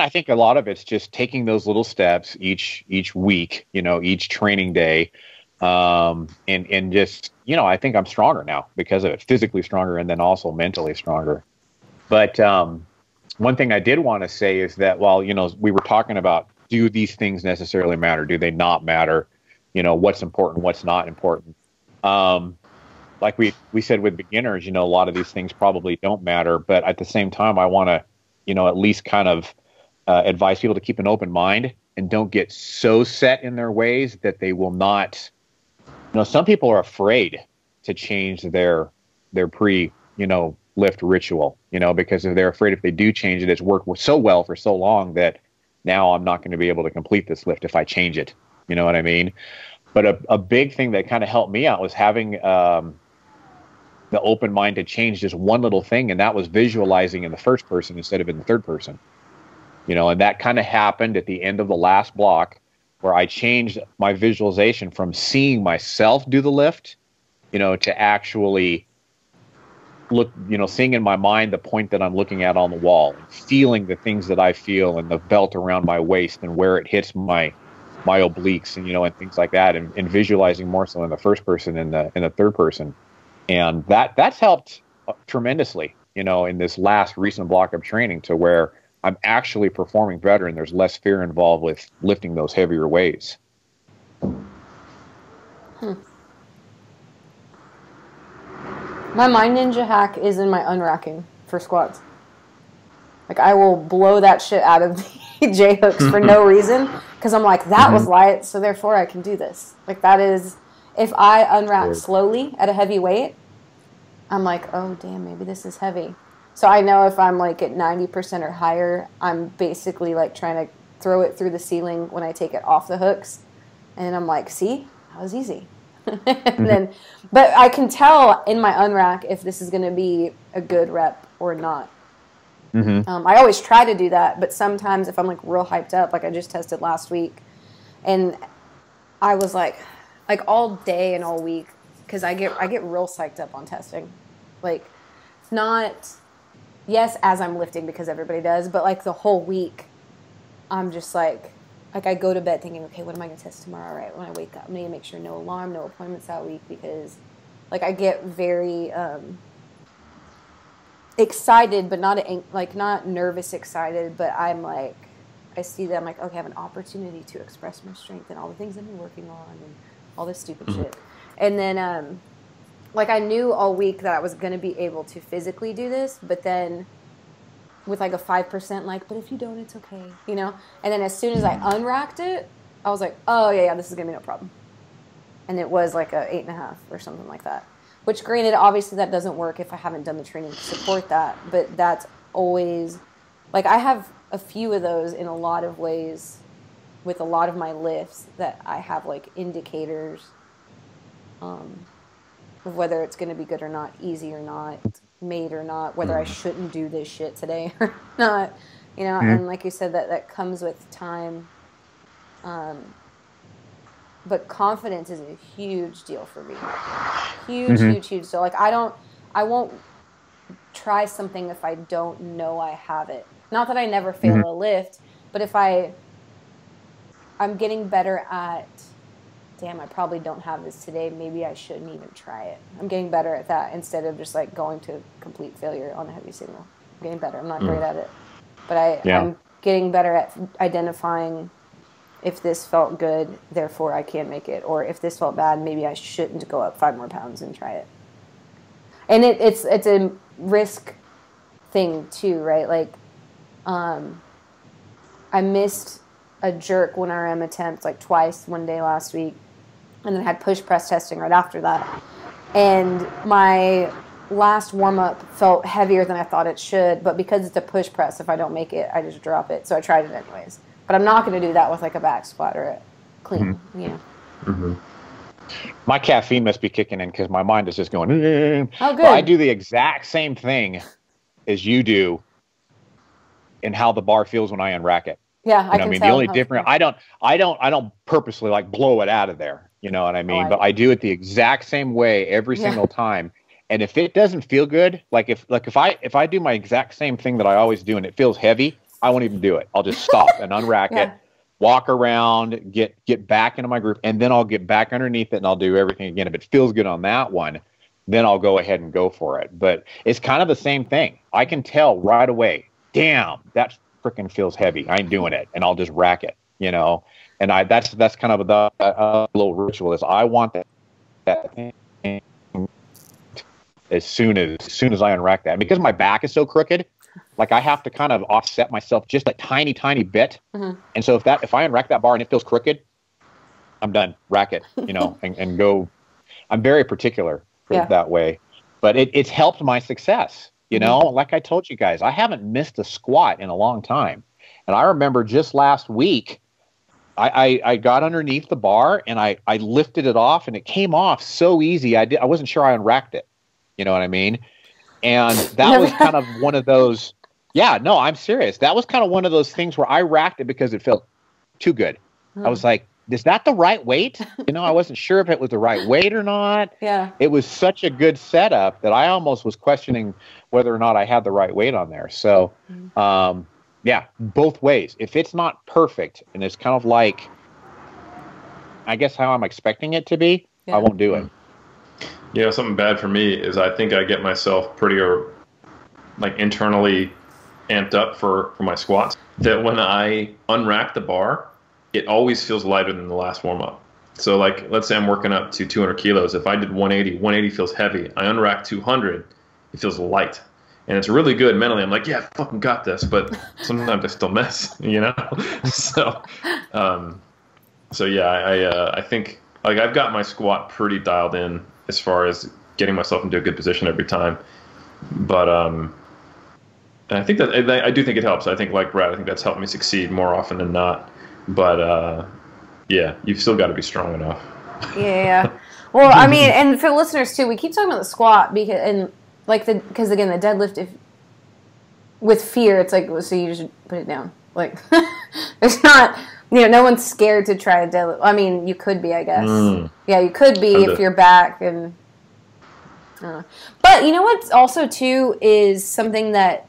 I think a lot of it's just taking those little steps each week, each training day, and just, I think I'm stronger now because of it, physically stronger, and then also mentally stronger. But one thing I did want to say is that while, we were talking about, do these things necessarily matter? Do they not matter? What's important, what's not important? Like we said with beginners, a lot of these things probably don't matter. But at the same time, I want to, at least kind of advise people to keep an open mind and don't get so set in their ways that they will not. Some people are afraid to change their lift ritual, because they're afraid if they do change it, it's worked so well for so long that now I'm not going to be able to complete this lift if I change it. You know what I mean? But a big thing that kind of helped me out was having the open mind to change just one little thing, and that was visualizing in the first person instead of in the third person. And that kind of happened at the end of the last block, where I changed my visualization from seeing myself do the lift, to actually look, seeing in my mind the point that I'm looking at on the wall, and feeling the things that I feel, and the belt around my waist and where it hits my obliques, and and things like that, and visualizing more so in the first person and in the third person. And that's helped tremendously, in this last recent block of training, to where I'm actually performing better and there's less fear involved with lifting those heavier weights. My Mind Ninja hack is in my unracking for squats. Like, I will blow that shit out of the J-hooks for no reason, because I'm like, that was light, so therefore I can do this. Like, that is, if I unrack slowly at a heavy weight, I'm like, oh, damn, maybe this is heavy. So I know if I'm like at 90% or higher, I'm basically like trying to throw it through the ceiling when I take it off the hooks. And I'm like, see, that was easy. And then, but I can tell in my unrack if this is going to be a good rep or not. I always try to do that, but sometimes if I'm like real hyped up, like I just tested last week, and I was like all day and all week, because I get real psyched up on testing. Like, not, yes, as I'm lifting, because everybody does, but like the whole week, I'm just like I go to bed thinking, okay, what am I going to test tomorrow? Right, when I wake up, I'm going to make sure no alarm, no appointments that week, because like I get very excited, but not nervous excited, but I'm like, I see that I'm like, okay, I have an opportunity to express my strength and all the things I've been working on and all this stupid shit. And then like I knew all week that I was going to be able to physically do this, but then with like a 5% like, but if you don't, it's okay, And then as soon as I unracked it, I was like, oh yeah, this is going to be no problem. And it was like a 8.5 or something like that. Which, granted, obviously that doesn't work if I haven't done the training to support that. But that's always, like, I have a few of those in a lot of ways with a lot of my lifts that I have, like, indicators of whether it's going to be good or not, easy or not, made or not, whether I shouldn't do this shit today or not. And like you said, that comes with time. But confidence is a huge deal for me. Huge deal. Like, I won't try something if I don't know I have it. Not that I never fail a lift, but if I'm getting better at, damn, I probably don't have this today, maybe I shouldn't even try it. I'm getting better at that instead of just like going to complete failure on a heavy single. I'm getting better. I'm not great at it, but I'm getting better at identifying if this felt good, therefore I can't make it. Or if this felt bad, maybe I shouldn't go up 5 more pounds and try it. And it's a risk thing too, right? Like, I missed a jerk 1RM attempt like twice one day last week, and then had push press testing right after that. And my last warm-up felt heavier than I thought it should, but because it's a push press, if I don't make it, I just drop it. So I tried it anyways. But I'm not going to do that with like a back squat or a clean, you know. Mm-hmm. My caffeine must be kicking in because my mind is just going, Oh, good. Well, I do the exact same thing as you do in how the bar feels when I unrack it. Yeah, I can mean, tell. the only difference, I don't purposely like blow it out of there. You know what I mean? But I do it the exact same way every single time. And if it doesn't feel good, if I do my exact same thing that I always do and it feels heavy, I won't even do it. I'll just stop and unrack it, walk around, get back into my group, and then I'll get back underneath it and I'll do everything again. If it feels good on that one, then I'll go ahead and go for it. But it's kind of the same thing. I can tell right away, damn, that freaking feels heavy. I ain't doing it. And I'll just rack it, you know. And that's kind of the little ritual is I want that thing as soon as I unrack that. And because my back is so crooked, like I have to kind of offset myself just a tiny, tiny bit. Mm-hmm. And so if I unrack that bar and it feels crooked, I'm done. Rack it, you know, and go. I'm very particular that way. But it's helped my success. You know, like I told you guys, I haven't missed a squat in a long time. And I remember just last week, I got underneath the bar and I lifted it off and it came off so easy. I wasn't sure I unracked it. You know what I mean? And that was kind of one of those, no, I'm serious. That was kind of one of those things where I racked it because it felt too good. I was like, is that the right weight? You know, I wasn't sure if it was the right weight or not. Yeah. It was such a good setup that I almost was questioning whether or not I had the right weight on there. So, both ways. If it's not perfect and it's kind of like, I guess how I'm expecting it to be, I won't do it. You know, something bad for me is I think I get myself pretty like internally amped up for my squats. That when I unrack the bar, it always feels lighter than the last warm up. So like, let's say I'm working up to 200 kilos. If I did 180 feels heavy. I unrack 200, it feels light. And it's really good mentally. I'm like, yeah, I fucking got this. But sometimes I still miss, you know? I think like I've got my squat pretty dialed in as far as getting myself into a good position every time. But and I think that I do think it helps. I think like Brad, I think that's helped me succeed more often than not. But you've still got to be strong enough. Yeah. Well, I mean, and for the listeners too, we keep talking about the squat because again, the deadlift, with fear, it's like, so you just put it down. Like, it's not, no one's scared to try a deadlift. I mean, you could be, I guess. Yeah, you could be if you're back and. But you know what? Also, too, is something that,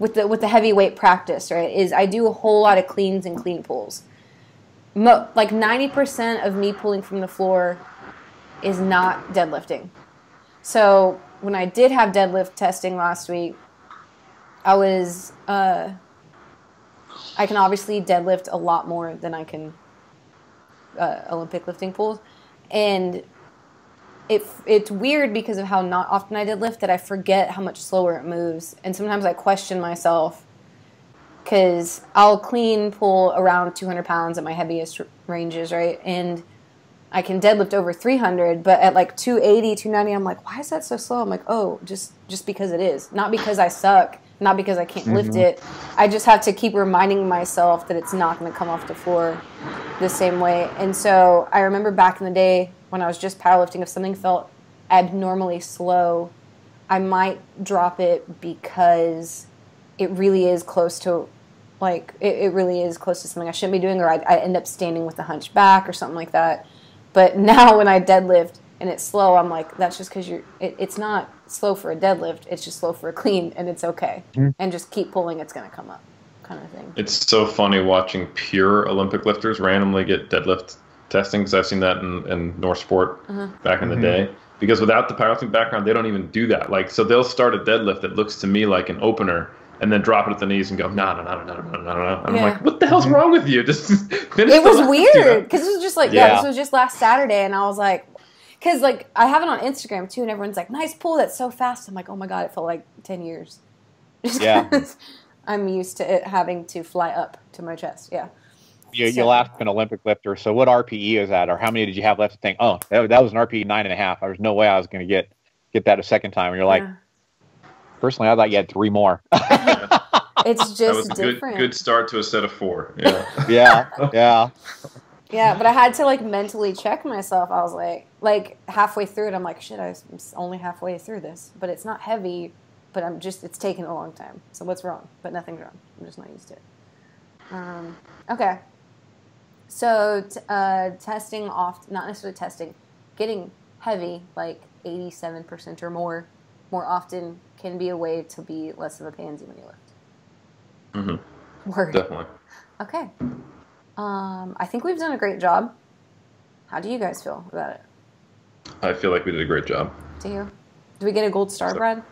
with the heavyweight practice, right? Is I do a whole lot of cleans and clean pulls. Like 90% of me pulling from the floor is not deadlifting. So when I did have deadlift testing last week, I was I can obviously deadlift a lot more than I can Olympic lifting pulls, and it's weird because of how not often I deadlift that I forget how much slower it moves, and sometimes I question myself because I'll clean pull around 200 pounds at my heaviest ranges, right? And I can deadlift over 300, but at like 280, 290, I'm like, why is that so slow? I'm like, oh, just because it is. Not because I suck, not because I can't lift it. I just have to keep reminding myself that it's not going to come off the floor the same way. And so I remember back in the day when I was just powerlifting, if something felt abnormally slow, I might drop it because it really is close to, like, it really is close to something I shouldn't be doing, or I end up standing with a hunch back or something like that. But now when I deadlift and it's slow, I'm like, that's just because it's not slow for a deadlift. It's just slow for a clean, and it's okay. And just keep pulling, it's going to come up, kind of thing. It's so funny watching pure Olympic lifters randomly get deadlift testing, because I've seen that in North Sport back in the day. Because without the powerlifting background, they don't even do that. Like, so they'll start a deadlift that looks to me like an opener, and then drop it at the knees and go, no. And I'm like, what the hell's wrong with you? Just finish. It was weird because it was just like, this was just last Saturday, and I was like, because like I have it on Instagram too, and everyone's like, nice pull, that's so fast. I'm like, oh my god, it felt like 10 years. Just 'cause I'm used to it having to fly up to my chest. Yeah. you'll ask an Olympic lifter, so what RPE is that, or how many did you have left? To think, oh, that was an RPE 9.5. There's no way I was going to get that a second time. And you're like, personally, I thought you had 3 more. It's just different. Good start to a set of 4. Yeah. Yeah, but I had to like mentally check myself. I was like halfway through it, I'm like, shit, I'm only halfway through this, but it's not heavy, but it's taking a long time. So what's wrong? But nothing's wrong. I'm just not used to it. Okay. So testing off, not necessarily testing, getting heavy, like 87% or more often can be a way to be less of a pansy when you lift. Mm-hmm. Word. Definitely. Okay. I think we've done a great job. How do you guys feel about it? I feel like we did a great job. Do you? Do we get a gold star, Brad?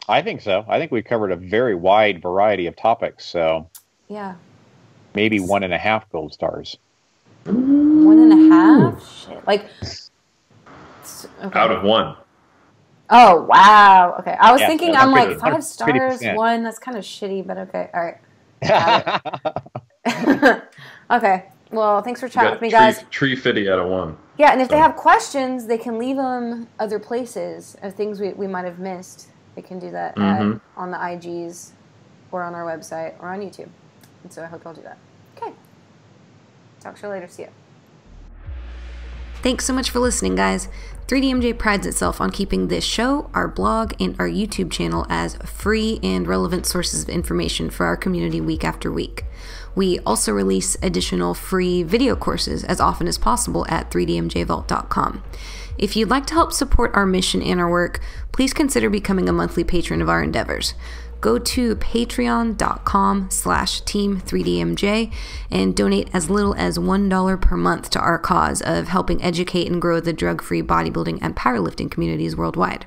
I think so. I think we covered a very wide variety of topics. So yeah, maybe 1.5 gold stars. 1.5? Shit. Like out of 1. Oh wow. Okay. I was thinking I'm like 5 stars, 50%. 1. That's kind of shitty, but okay. All right. Okay. Well, thanks for chatting with me, guys. Tree fitty out of 1. Yeah, and if they have questions, they can leave them other places of things we might have missed. They can do that on the IGs or on our website or on YouTube. And so I hope y'all do that. Okay. Talk to you later. See ya. Thanks so much for listening, guys. 3DMJ prides itself on keeping this show, our blog, and our YouTube channel as free and relevant sources of information for our community week after week. We also release additional free video courses as often as possible at 3dmjvault.com. If you'd like to help support our mission and our work, please consider becoming a monthly patron of our endeavors. Go to patreon.com/team3dmj and donate as little as $1 per month to our cause of helping educate and grow the drug-free bodybuilding and powerlifting communities worldwide.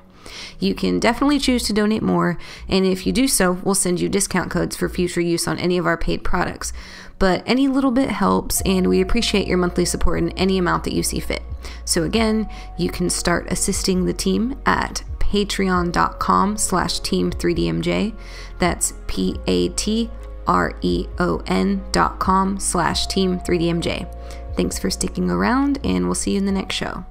You can definitely choose to donate more, and if you do so, we'll send you discount codes for future use on any of our paid products. But any little bit helps, and we appreciate your monthly support in any amount that you see fit. So again, you can start assisting the team at patreon.com/team3dmj. That's patreon.com/team3dmj. Thanks for sticking around, and we'll see you in the next show.